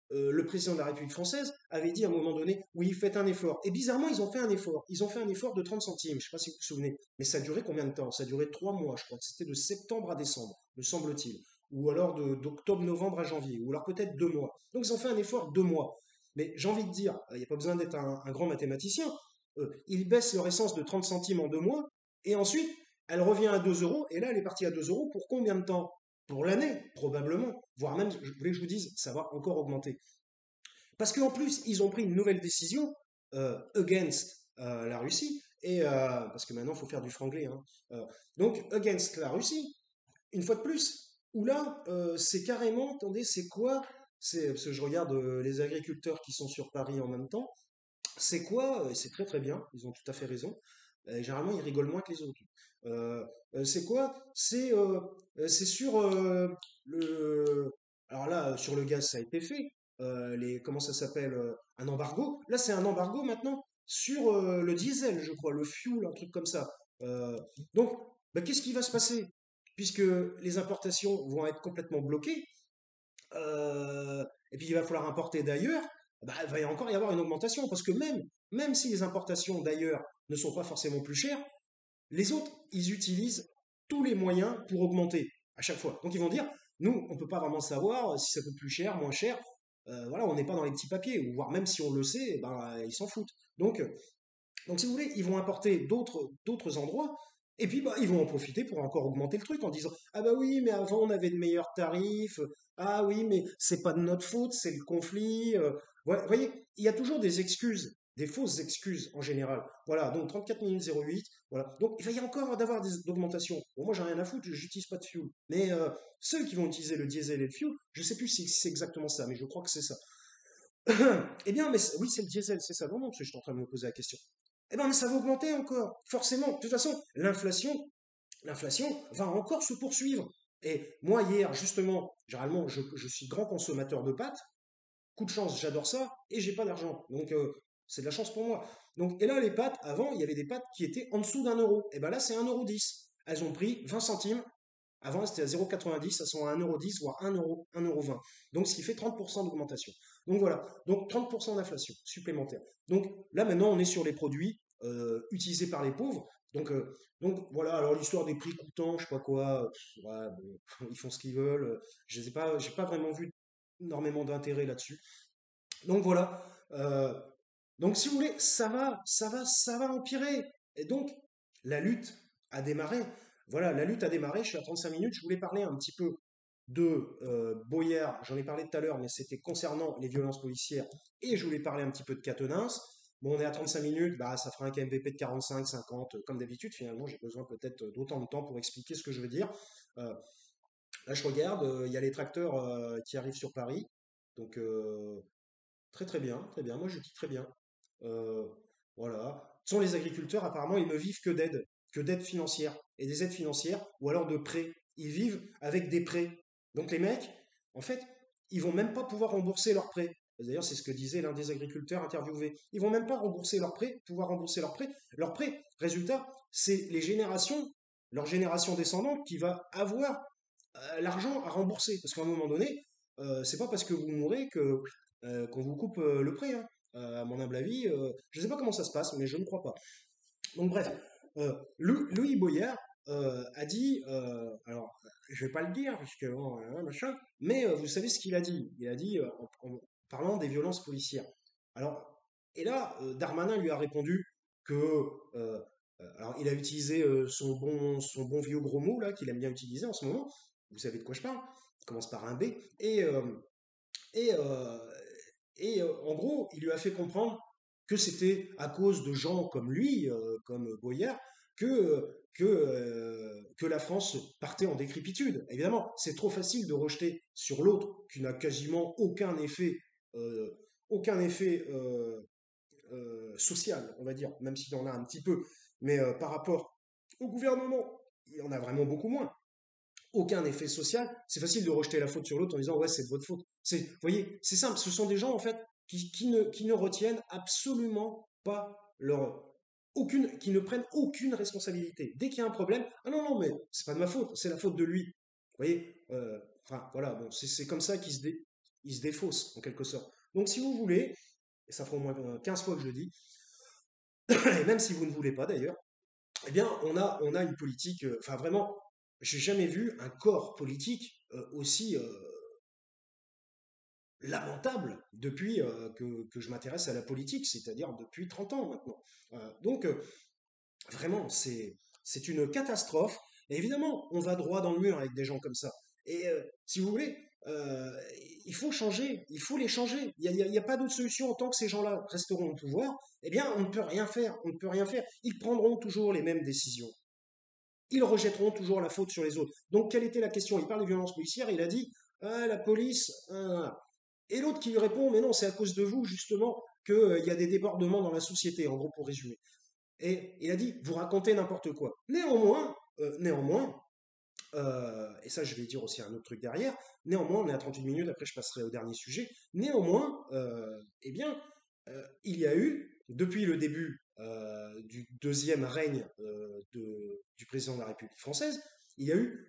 le président de la République française avait dit à un moment donné, oui, faites un effort. Et bizarrement, ils ont fait un effort. Ils ont fait un effort de 30 centimes, je ne sais pas si vous vous souvenez. Mais ça a duré combien de temps? Ça a duré 3 mois, je crois. C'était de septembre à décembre, me semble-t-il. Ou alors d'octobre-novembre à janvier. Ou alors peut-être 2 mois. Donc, ils ont fait un effort 2 mois. Mais j'ai envie de dire, il n'y a pas besoin d'être un grand mathématicien. Ils baissent leur essence de 30 centimes en 2 mois, et ensuite, elle revient à 2 euros, et là, elle est partie à 2 euros pour combien de temps? Pour l'année, probablement. Voire même, je voulais que je vous dise, ça va encore augmenter. Parce qu'en plus, ils ont pris une nouvelle décision against la Russie, et parce que maintenant, il faut faire du franglais, hein. Donc, against la Russie, une fois de plus, où là, c'est carrément, attendez, c'est quoi? C'est parce que je regarde les agriculteurs qui sont sur Paris en même temps. C'est quoi? C'est très très bien, ils ont tout à fait raison. Généralement, ils rigolent moins que les autres. Euh, c'est quoi? C'est sur le. Alors là, sur le gaz, ça a été fait. Comment ça s'appelle? Un embargo. Là, c'est un embargo maintenant sur le diesel, je crois, le fuel, un truc comme ça. Euh, donc, bah, qu'est-ce qui va se passer? Puisque les importations vont être complètement bloquées, et puis il va falloir importer d'ailleurs, bah, il va y encore y avoir une augmentation, parce que même si les importations d'ailleurs ne sont pas forcément plus chères, les autres, ils utilisent tous les moyens pour augmenter à chaque fois. Donc ils vont dire, nous, on ne peut pas vraiment savoir si ça coûte plus cher, moins cher. Voilà, on n'est pas dans les petits papiers, ou voire même si on le sait, ben, ils s'en foutent. Donc, si vous voulez, ils vont importer d'autres endroits, et puis bah, ils vont en profiter pour encore augmenter le truc en disant ah bah oui, mais avant on avait de meilleurs tarifs, ah oui, mais c'est pas de notre faute, c'est le conflit. Vous voyez, il y a toujours des excuses, des fausses excuses en général. Voilà, donc 34 minutes 08, voilà. Donc il va y encore d'avoir des augmentations. Bon, moi j'ai rien à foutre, j'utilise pas de fuel. Mais ceux qui vont utiliser le diesel et le fuel, je sais plus si c'est exactement ça, mais je crois que c'est ça. Eh bien, mais oui, c'est le diesel, c'est ça. Non, non, parce que je suis en train de me poser la question. Eh bien, mais ça va augmenter encore, forcément. De toute façon, l'inflation va encore se poursuivre. Et moi, hier, justement, généralement, je suis grand consommateur de pâtes. Coup de chance, j'adore ça, et j'ai pas d'argent. Donc, c'est de la chance pour moi. Donc, et là, les pâtes, avant, il y avait des pâtes qui étaient en dessous d'1 euro. Et bien là, c'est 1,10 €. Elles ont pris 20 centimes. Avant, c'était à 0,90, ça sont à 1,10 voire 1 euro, 1,20 €. Donc, ce qui fait 30% d'augmentation. Donc voilà, donc 30% d'inflation supplémentaire. Donc là, maintenant, on est sur les produits utilisés par les pauvres. Donc voilà, alors l'histoire des prix coûtants, je sais pas quoi, ouais, bon, ils font ce qu'ils veulent. Je sais pas, j'ai pas vraiment vu énormément d'intérêt là-dessus. Donc voilà. Donc si vous voulez, ça va empirer. Et donc la lutte a démarré. Voilà, la lutte a démarré. Je suis à 35 minutes. Je voulais parler un petit peu de Boyard. J'en ai parlé tout à l'heure, mais c'était concernant les violences policières. Et je voulais parler un petit peu de Quatennens. Bon, on est à 35 minutes, bah, ça fera un KMVP de 45, 50, comme d'habitude. Finalement, j'ai besoin peut-être d'autant de temps pour expliquer ce que je veux dire. Euh, Là, je regarde, il y a les tracteurs qui arrivent sur Paris. Donc, très très bien, très bien. Moi, je dis très bien. Euh, voilà. Ce sont les agriculteurs, apparemment, ils ne vivent que d'aides financières et des aides financières ou alors de prêts. Ils vivent avec des prêts. Donc les mecs, en fait, ils vont même pas pouvoir rembourser leurs prêts. D'ailleurs, c'est ce que disait l'un des agriculteurs interviewés. Ils vont même pas rembourser leurs prêts, pouvoir rembourser leurs prêts. Leurs prêts, résultat, c'est les générations, leur génération descendante qui va avoir l'argent à rembourser. Parce qu'à un moment donné, c'est pas parce que vous mourrez que qu'on vous coupe le prêt, hein. À mon humble avis, je ne sais pas comment ça se passe, mais je ne crois pas. Donc bref, Louis Boyard a dit, alors je vais pas le dire puisque bon, machin, mais vous savez ce qu'il a dit. Il a dit en parlant des violences policières. Alors et là, Darmanin lui a répondu que alors il a utilisé son bon vieux gros mot là qu'il aime bien utiliser en ce moment. Vous savez de quoi je parle? Il commence par un B et, euh, en gros, il lui a fait comprendre que c'était à cause de gens comme lui, comme Boyard, que la France partait en décrépitude. Évidemment, c'est trop facile de rejeter sur l'autre qui n'a quasiment euh, aucun effet social, on va dire, même s'il en a un petit peu. Mais par rapport au gouvernement, il en a vraiment beaucoup moins, aucun effet social, c'est facile de rejeter la faute sur l'autre en disant ouais c'est de votre faute. Vous voyez, c'est simple, ce sont des gens en fait qui ne retiennent absolument pas qui ne prennent aucune responsabilité. Dès qu'il y a un problème, ah non non mais c'est pas de ma faute, c'est la faute de lui. Vous voyez, enfin voilà, bon c'est comme ça qu'ils se défaussent en quelque sorte. Donc si vous voulez, et ça fera au moins 15 fois que je le dis, et même si vous ne voulez pas d'ailleurs, eh bien, on a une politique, enfin vraiment, j'ai jamais vu un corps politique aussi lamentable depuis que je m'intéresse à la politique, c'est-à-dire depuis 30 ans maintenant. Donc, vraiment, c'est une catastrophe. Et évidemment, on va droit dans le mur avec des gens comme ça. Et si vous voulez, euh, il faut changer, il faut les changer. Il y a pas d'autre solution en tant que ces gens-là resteront au pouvoir. Eh bien, on ne peut rien faire, on ne peut rien faire. Ils prendront toujours les mêmes décisions, ils rejetteront toujours la faute sur les autres. Donc, quelle était la question? Il parle des violences policières, il a dit ah, la police. Et l'autre qui lui répond mais non, c'est à cause de vous, justement, qu'il y a des débordements dans la société, en gros, pour résumer. Et il a dit vous racontez n'importe quoi. Néanmoins, et ça, je vais dire aussi un autre truc derrière. Néanmoins, on est à 38 minutes, après je passerai au dernier sujet. Néanmoins, eh bien, il y a eu, depuis le début du deuxième règne du président de la République française, il y a eu,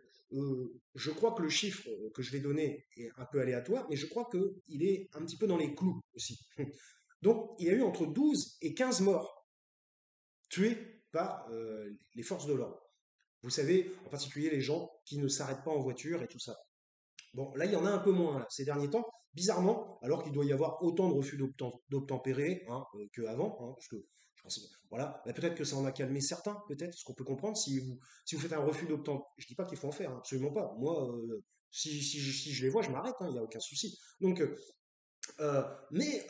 je crois que le chiffre que je vais donner est un peu aléatoire, mais je crois qu'il est un petit peu dans les clous aussi. Donc, il y a eu entre 12 et 15 morts tués par les forces de l'ordre. Vous savez, en particulier les gens qui ne s'arrêtent pas en voiture et tout ça. Bon, là, il y en a un peu moins là, ces derniers temps, bizarrement, alors qu'il doit y avoir autant de refus d'obtempérer hein, qu'avant, hein, parce que je pense, voilà, mais peut-être que ça en a calmé certains, peut-être, ce qu'on peut comprendre. Si vous faites un refus d'obtempérer, je dis pas qu'il faut en faire, hein, absolument pas. Moi, si je les vois, je m'arrête, hein, il n'y a aucun souci. Donc, euh, mais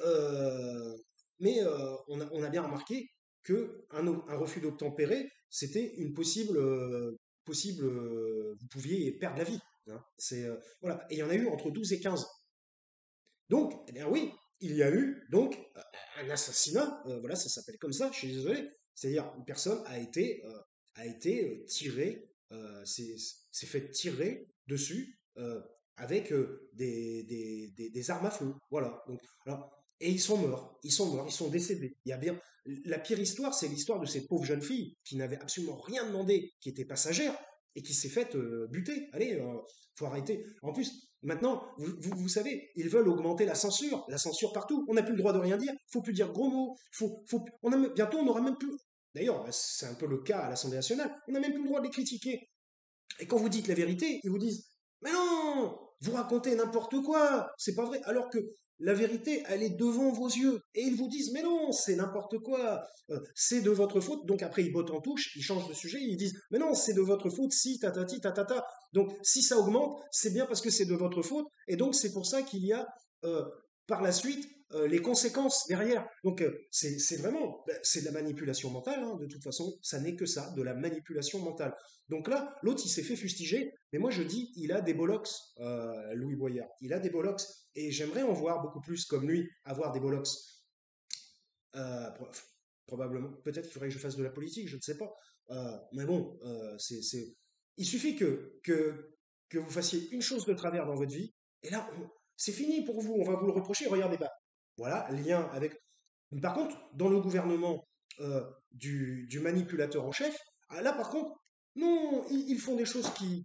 on a bien remarqué que un refus d'obtempérer, c'était une vous pouviez perdre la vie, hein. Voilà. Et il y en a eu entre 12 et 15. Donc, eh bien oui, il y a eu donc un assassinat, voilà, ça s'appelle comme ça, je suis désolé. C'est-à-dire une personne a été tirée, s'est fait tirer dessus avec des armes à feu. Voilà. Donc, alors, et ils sont décédés. Il y a bien la pire histoire, c'est l'histoire de cette pauvre jeune fille qui n'avait absolument rien demandé, qui était passagère, et qui s'est faite buter. Allez, faut arrêter. En plus, maintenant, vous savez, ils veulent augmenter la censure partout. On n'a plus le droit de rien dire, faut plus dire gros mots, bientôt on n'aura même plus. D'ailleurs, c'est un peu le cas à l'Assemblée nationale, on n'a même plus le droit de les critiquer. Et quand vous dites la vérité, ils vous disent mais non, vous racontez n'importe quoi, c'est pas vrai. Alors que la vérité, elle est devant vos yeux. Et ils vous disent mais non, c'est n'importe quoi, c'est de votre faute. Donc après, ils bottent en touche, ils changent de sujet, ils disent mais non, c'est de votre faute, si, tatati, tatata. Donc si ça augmente, c'est bien parce que c'est de votre faute. Et donc c'est pour ça qu'il y a euh, par la suite les conséquences derrière. Donc c'est vraiment, c'est de la manipulation mentale, hein, de toute façon, ça n'est que ça, de la manipulation mentale. Donc là, l'autre, il s'est fait fustiger, mais moi je dis, il a des bollocks, Louis Boyard. Il a des bollocks, et j'aimerais en voir beaucoup plus comme lui, avoir des bollocks. Euh, pro- Probablement, peut-être qu'il faudrait que je fasse de la politique, je ne sais pas. Mais bon, il suffit que vous fassiez une chose de travers dans votre vie, et là, c'est fini pour vous, on va vous le reprocher, regardez, bah, voilà, lien avec... Par contre, dans le gouvernement du manipulateur en chef, là par contre, non, ils font des choses qu'ils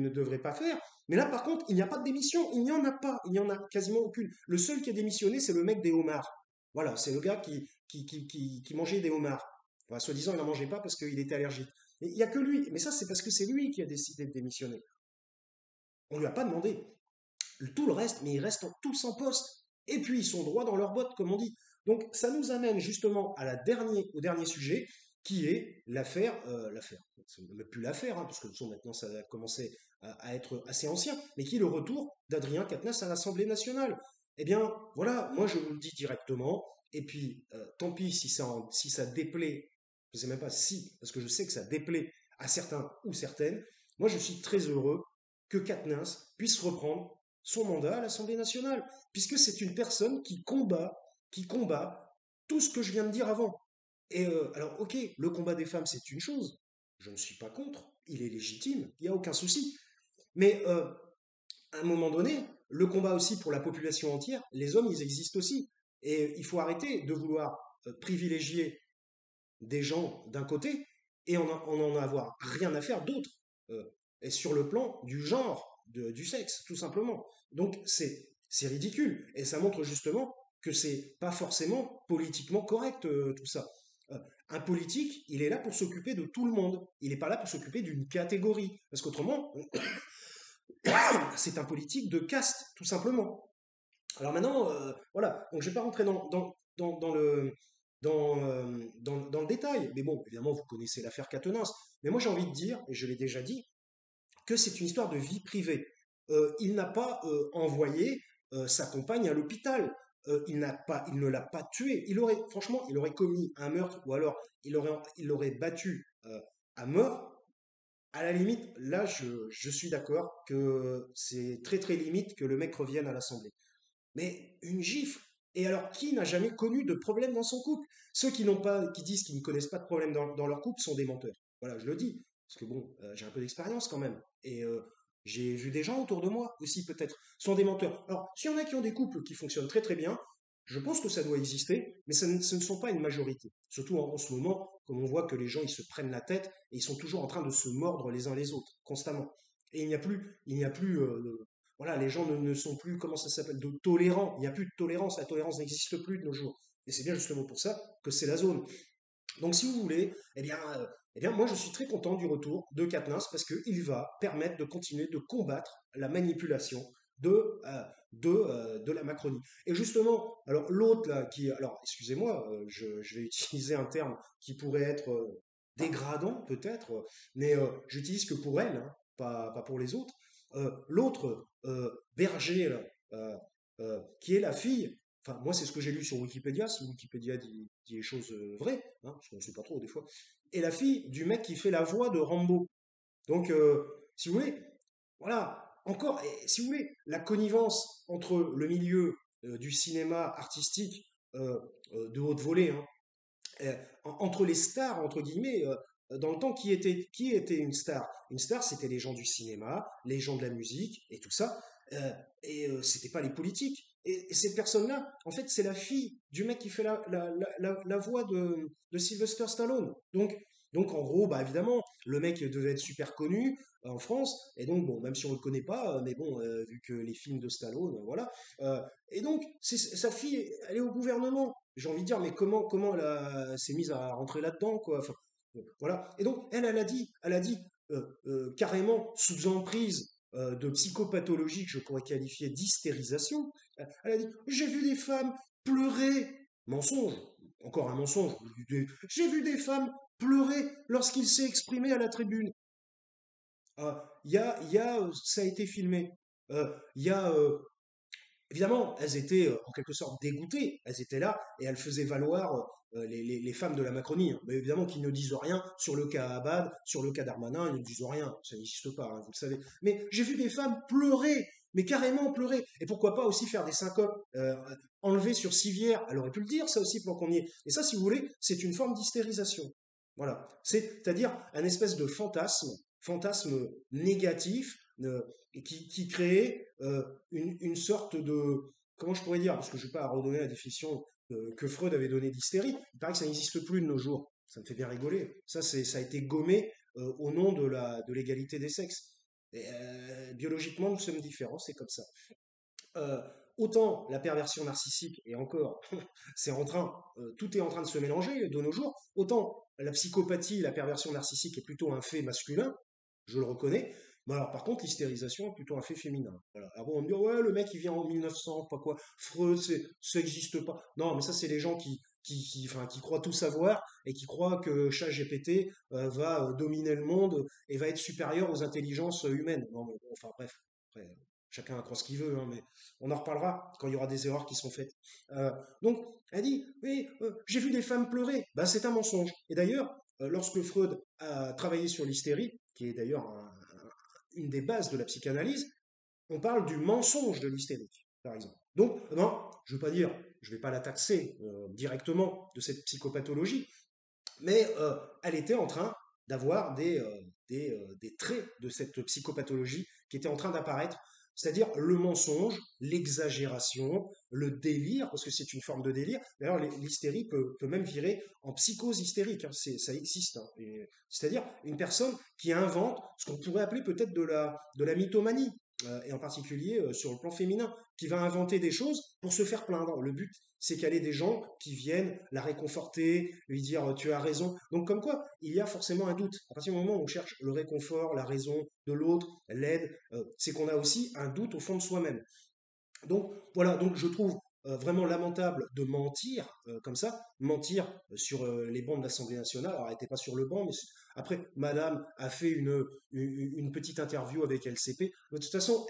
ne devraient pas faire. Mais là par contre, il n'y a pas de démission, il n'y en a pas, il n'y en a quasiment aucune. Le seul qui a démissionné, c'est le mec des homards. Voilà, c'est le gars qui mangeait des homards. Enfin, soi-disant, il n'en mangeait pas parce qu'il était allergique. Mais il n'y a que lui. Mais ça, c'est parce que c'est lui qui a décidé de démissionner. On ne lui a pas demandé. Tout le reste, mais ils restent tous en poste. Et puis ils sont droits dans leurs bottes, comme on dit. Donc ça nous amène justement au dernier sujet, qui est c'est même plus l'affaire, hein, parce que maintenant ça a commencé à être assez ancien, mais qui est le retour d'Adrien Quatennens à l'Assemblée nationale. Eh bien, voilà, moi je vous le dis directement, et puis tant pis si ça déplaît, je ne sais même pas si, parce que je sais que ça déplaît à certains ou certaines, moi je suis très heureux que Quatennens puisse reprendre son mandat à l'Assemblée nationale, puisque c'est une personne qui combat tout ce que je viens de dire avant. Et alors, ok, le combat des femmes, c'est une chose. Je ne suis pas contre, il est légitime, il n'y a aucun souci. Mais à un moment donné, le combat aussi pour la population entière, les hommes, ils existent aussi. Et il faut arrêter de vouloir privilégier des gens d'un côté et on en avoir rien à faire d'autre. Euh, et sur le plan du genre, du sexe, tout simplement. Donc c'est ridicule. Et ça montre justement que c'est pas forcément politiquement correct tout ça. Un politique, il est là pour s'occuper de tout le monde. Il n'est pas là pour s'occuper d'une catégorie. Parce qu'autrement, c'est un politique de caste, tout simplement. Alors maintenant, voilà, donc je ne vais pas rentrer dans le détail, mais bon, évidemment, vous connaissez l'affaire Quatennens, mais moi j'ai envie de dire, et je l'ai déjà dit, que c'est une histoire de vie privée. Il n'a pas envoyé sa compagne à l'hôpital. Il ne l'a pas tuée. Franchement, il aurait commis un meurtre ou alors il l'aurait battu à mort. À la limite, là, je suis d'accord que c'est très très limite que le mec revienne à l'Assemblée. Mais une gifle. Et alors, qui n'a jamais connu de problème dans son couple? Ceux qui disent qu'ils ne connaissent pas de problème dans leur couple sont des menteurs. Voilà, je le dis. Parce que bon, j'ai un peu d'expérience quand même. Et j'ai vu des gens autour de moi aussi, peut-être, sont des menteurs. Alors, s'il y en a qui ont des couples qui fonctionnent très très bien, je pense que ça doit exister, mais ce ne sont pas une majorité. Surtout en ce moment, comme on voit que les gens, ils se prennent la tête et ils sont toujours en train de se mordre les uns les autres, constamment. Et il n'y a plus voilà, les gens ne sont plus, comment ça s'appelle, de tolérants. Il n'y a plus de tolérance. La tolérance n'existe plus de nos jours. Et c'est bien justement pour ça que c'est la zone. Donc, si vous voulez, eh bien, moi, je suis très content du retour de Quatennens parce qu'il va permettre de continuer de combattre la manipulation de la Macronie. Et justement, alors l'autre là, alors excusez-moi, je vais utiliser un terme qui pourrait être dégradant peut-être, mais j'utilise que pour elle, hein, pas pour les autres. L'autre berger là, qui est la fille. Enfin, moi, c'est ce que j'ai lu sur Wikipédia, si Wikipédia dit les choses vraies, hein, parce qu'on ne sait pas trop des fois. Et la fille du mec qui fait la voix de Rambo. Donc, si vous voulez, voilà, encore, et si vous voulez, la connivence entre le milieu du cinéma artistique de haute volée, hein, entre les stars, entre guillemets, dans le temps, qui était une star? Une star, c'était les gens du cinéma, les gens de la musique et tout ça, et c'était pas les politiques. Et cette personne-là, en fait, c'est la fille du mec qui fait la voix de Sylvester Stallone. Donc, Donc en gros, bah évidemment, le mec devait être super connu en France, et donc bon, même si on le connaît pas, mais bon, vu que les films de Stallone, voilà. Euh, et donc, sa fille, elle est au gouvernement. J'ai envie de dire, mais comment s'est mise à rentrer là-dedans, quoi. Enfin, voilà. Et donc, elle a dit carrément sous emprise de psychopathologie que je pourrais qualifier d'hystérisation. Elle a dit, j'ai vu des femmes pleurer. Mensonge. Encore un mensonge. J'ai vu des femmes pleurer lorsqu'il s'est exprimé à la tribune. Ça a été filmé. Il y a Évidemment, elles étaient en quelque sorte dégoûtées. Elles étaient là et elles faisaient valoir les femmes de la Macronie, hein. Mais évidemment qu'ils ne disent rien sur le cas Abad, sur le cas Darmanin, ils ne disent rien. Ça n'existe pas, hein, vous le savez. Mais j'ai vu des femmes pleurer, mais carrément pleurer. Et pourquoi pas aussi faire des syncopes enlevées sur civière. Elle aurait pu le dire, ça aussi, pour qu'on y ait. Et ça, si vous voulez, c'est une forme d'hystérisation. Voilà. C'est-à-dire un espèce de fantasme négatif, qui crée une sorte de, comment je pourrais dire, parce que je ne vais pas redonner la définition que Freud avait donnée d'hystérie, il paraît que ça n'existe plus de nos jours. Ça me fait bien rigoler. Ça a été gommé au nom de l'égalité des sexes. Et, biologiquement, nous sommes différents, c'est comme ça. Euh, Autant la perversion narcissique, et encore, tout est en train de se mélanger de nos jours, autant la psychopathie, la perversion narcissique est plutôt un fait masculin, je le reconnais. Mais alors, par contre, l'hystérisation est plutôt un fait féminin. Voilà. Alors bon, on me dit, ouais, le mec, il vient en 1900, pas quoi. Freud, ça n'existe pas. Non, mais ça, c'est les gens enfin, qui croient tout savoir et qui croient que ChatGPT va dominer le monde et va être supérieur aux intelligences humaines. Non, mais bon, enfin, bref. Après, chacun croit ce qu'il veut, hein, mais on en reparlera quand il y aura des erreurs qui sont faites. Euh, donc, elle dit, oui, j'ai vu des femmes pleurer. Ben, c'est un mensonge. Et d'ailleurs, lorsque Freud a travaillé sur l'hystérie, qui est d'ailleurs une des bases de la psychanalyse, on parle du mensonge de l'hystérique, par exemple. Donc, non, je ne veux pas dire, je ne vais pas la taxer directement de cette psychopathologie, mais elle était en train d'avoir des traits de cette psychopathologie qui étaient en train d'apparaître, c'est-à-dire le mensonge, l'exagération, le délire, parce que c'est une forme de délire. D'ailleurs, l'hystérie peut même virer en psychose hystérique, hein, ça existe, hein. C'est-à-dire une personne qui invente ce qu'on pourrait appeler peut-être de la mythomanie, et en particulier sur le plan féminin, qui va inventer des choses pour se faire plaindre. Le but, c'est qu'elle ait des gens qui viennent la réconforter, lui dire tu as raison. Donc comme quoi, il y a forcément un doute. À partir du moment où on cherche le réconfort, la raison de l'autre, l'aide, c'est qu'on a aussi un doute au fond de soi-même. Donc voilà, donc je trouve vraiment lamentable de mentir comme ça, mentir sur les bancs de l'Assemblée nationale. Alors, elle n'était pas sur le banc, mais après, Madame a fait une petite interview avec LCP. De toute façon,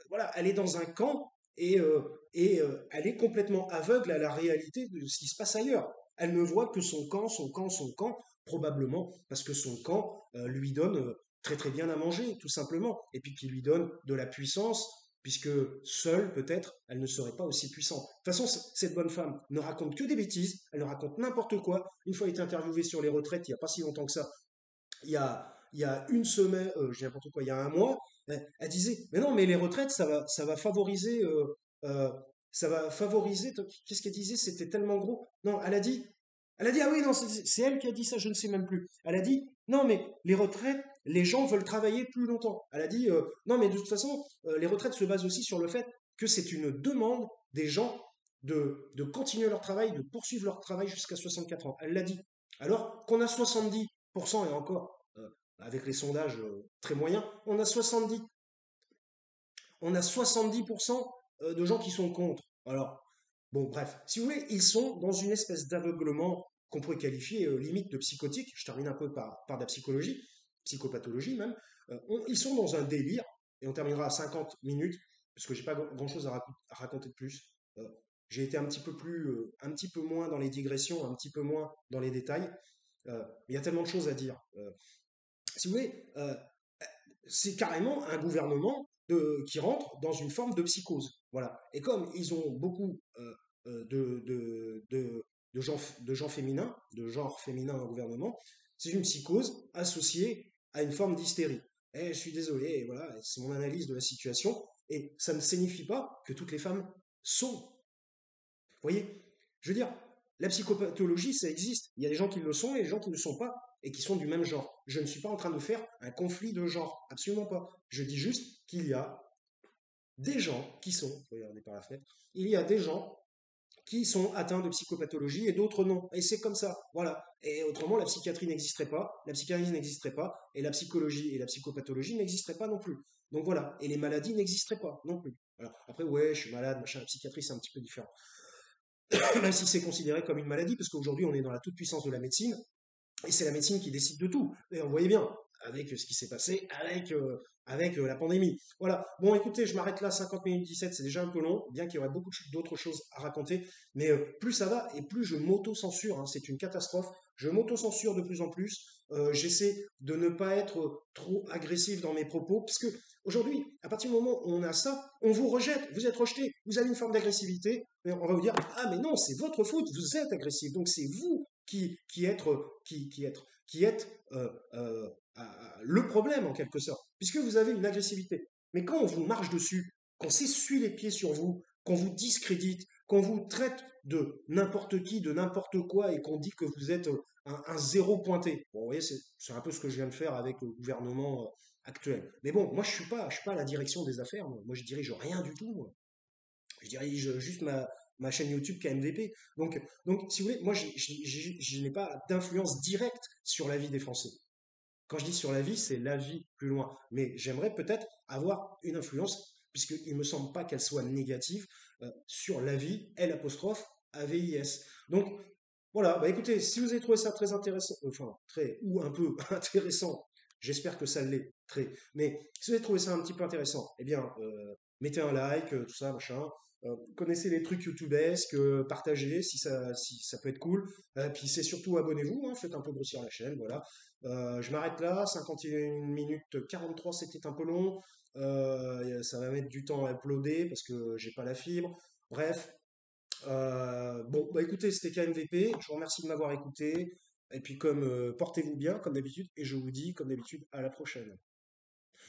voilà, elle est dans un camp et elle est complètement aveugle à la réalité de ce qui se passe ailleurs. Elle ne voit que son camp, son camp, son camp, probablement parce que son camp lui donne très très bien à manger, tout simplement, et puis qui lui donne de la puissance, puisque seule, peut-être, elle ne serait pas aussi puissante. De toute façon, cette bonne femme ne raconte que des bêtises, elle ne raconte n'importe quoi. Une fois, elle a été interviewée sur les retraites, il n'y a pas si longtemps que ça, il y a une semaine, je dis n'importe quoi, il y a un mois, elle disait, mais non, mais les retraites, ça va favoriser, euh, qu'est-ce qu'elle disait? C'était tellement gros. Non, elle a dit, ah oui, non, c'est elle qui a dit ça, je ne sais même plus. Elle a dit, non, mais les retraites, les gens veulent travailler plus longtemps. Elle a dit, non, mais de toute façon, les retraites se basent aussi sur le fait que c'est une demande des gens de continuer leur travail, de poursuivre leur travail jusqu'à 64 ans. Elle l'a dit. Alors qu'on a 70%, et encore, avec les sondages très moyens, on a 70% de gens qui sont contre. Alors, bon, bref, si vous voulez, ils sont dans une espèce d'aveuglement qu'on pourrait qualifier limite de psychotique. Je termine un peu par de la psychologie, psychopathologie même. Ils sont dans un délire, et on terminera à 50 minutes, parce que j'ai pas grand-chose à raconter de plus. Euh, j'ai été un petit peu moins dans les digressions, un petit peu moins dans les détails. Il y a tellement de choses à dire. Si vous voulez, c'est carrément un gouvernement qui rentre dans une forme de psychose. Voilà. Et comme ils ont beaucoup de gens féminins, de genre féminin dans le gouvernement, c'est une psychose associée à une forme d'hystérie. Et je suis désolé, voilà, c'est mon analyse de la situation. Et ça ne signifie pas que toutes les femmes sont. Vous voyez, je veux dire, La psychopathologie, ça existe. Il y a des gens qui le sont et des gens qui ne le sont pas et qui sont du même genre. Je ne suis pas en train de faire un conflit de genre, absolument pas. Je dis juste qu'il y a des gens qui sont, regardez par la fenêtre, il y a des gens qui sont atteints de psychopathologie et d'autres non. Et c'est comme ça, voilà. Et autrement, la psychiatrie n'existerait pas, la psychanalyse n'existerait pas, et la psychologie et la psychopathologie n'existeraient pas non plus. Donc voilà, et les maladies n'existeraient pas non plus. Alors, après, ouais, je suis malade, machin, la psychiatrie c'est un petit peu différent. Même si c'est considéré comme une maladie, parce qu'aujourd'hui on est dans la toute-puissance de la médecine, et c'est la médecine qui décide de tout. Et on voyait bien, avec ce qui s'est passé, avec la pandémie. Voilà. Bon, écoutez, je m'arrête là, 50 minutes 17, c'est déjà un peu long, bien qu'il y aurait beaucoup d'autres choses à raconter. Mais plus ça va, et plus je m'auto-censure, hein, c'est une catastrophe. Je m'auto-censure de plus en plus. J'essaie de ne pas être trop agressif dans mes propos, parce que aujourd'hui, à partir du moment où on a ça, on vous rejette, vous êtes rejeté, vous avez une forme d'agressivité, et on va vous dire, ah mais non, c'est votre faute, vous êtes agressif, donc c'est vous qui êtes le problème en quelque sorte, puisque vous avez une agressivité. Mais quand on vous marche dessus, qu'on s'essuie les pieds sur vous, qu'on vous discrédite, qu'on vous traite de n'importe qui, de n'importe quoi, et qu'on dit que vous êtes un zéro pointé. Bon, vous voyez, c'est un peu ce que je viens de faire avec le gouvernement actuel. Mais bon, moi, je suis pas à la direction des affaires. Moi, je dirige rien du tout. Moi. Je dirige juste ma chaîne YouTube KMVP. Donc, si vous voulez, moi, je n'ai pas d'influence directe sur la vie des Français. Quand je dis sur la vie, c'est la vie plus loin. Mais j'aimerais peut-être avoir une influence, puisqu'il ne me semble pas qu'elle soit négative, sur la vie, L apostrophe, AVIS. Donc, voilà, bah écoutez, si vous avez trouvé ça très intéressant, enfin, très, ou un peu intéressant, j'espère que ça l'est, très, mais si vous avez trouvé ça un petit peu intéressant, eh bien, mettez un like, tout ça, machin, connaissez les trucs youtubesques, partagez si ça peut être cool, puis c'est surtout abonnez-vous, hein, faites un peu grossir la chaîne, voilà. Je m'arrête là, 51 minutes 43, c'était un peu long, ça va mettre du temps à uploader parce que j'ai pas la fibre, bref, bon, bah écoutez, c'était KMVP. Je vous remercie de m'avoir écouté. Et puis, comme portez-vous bien, comme d'habitude. Et je vous dis, comme d'habitude, à la prochaine.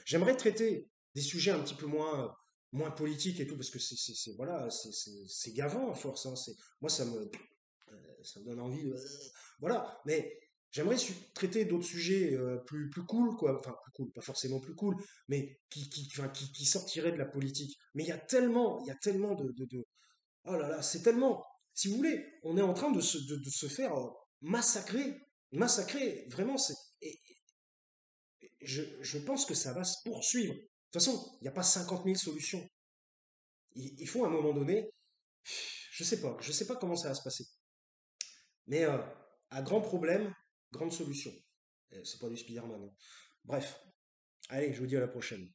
J'aimerais traiter des sujets un petit peu moins politiques et tout, parce que voilà, c'est gavant à force. Hein, moi, ça me donne envie de, voilà. Mais j'aimerais traiter d'autres sujets plus cool, quoi. Enfin, plus cool, pas forcément plus cool, mais enfin, qui sortiraient de la politique. Mais il y a tellement oh là là, c'est tellement. Si vous voulez, on est en train de se faire massacrer. Massacrer, vraiment. Je pense que ça va se poursuivre. De toute façon, il n'y a pas 50 000 solutions. Il faut à un moment donné, je sais pas comment ça va se passer. Mais à grand problème, grande solution. C'est pas du Spider-Man. Hein. Bref, allez, je vous dis à la prochaine.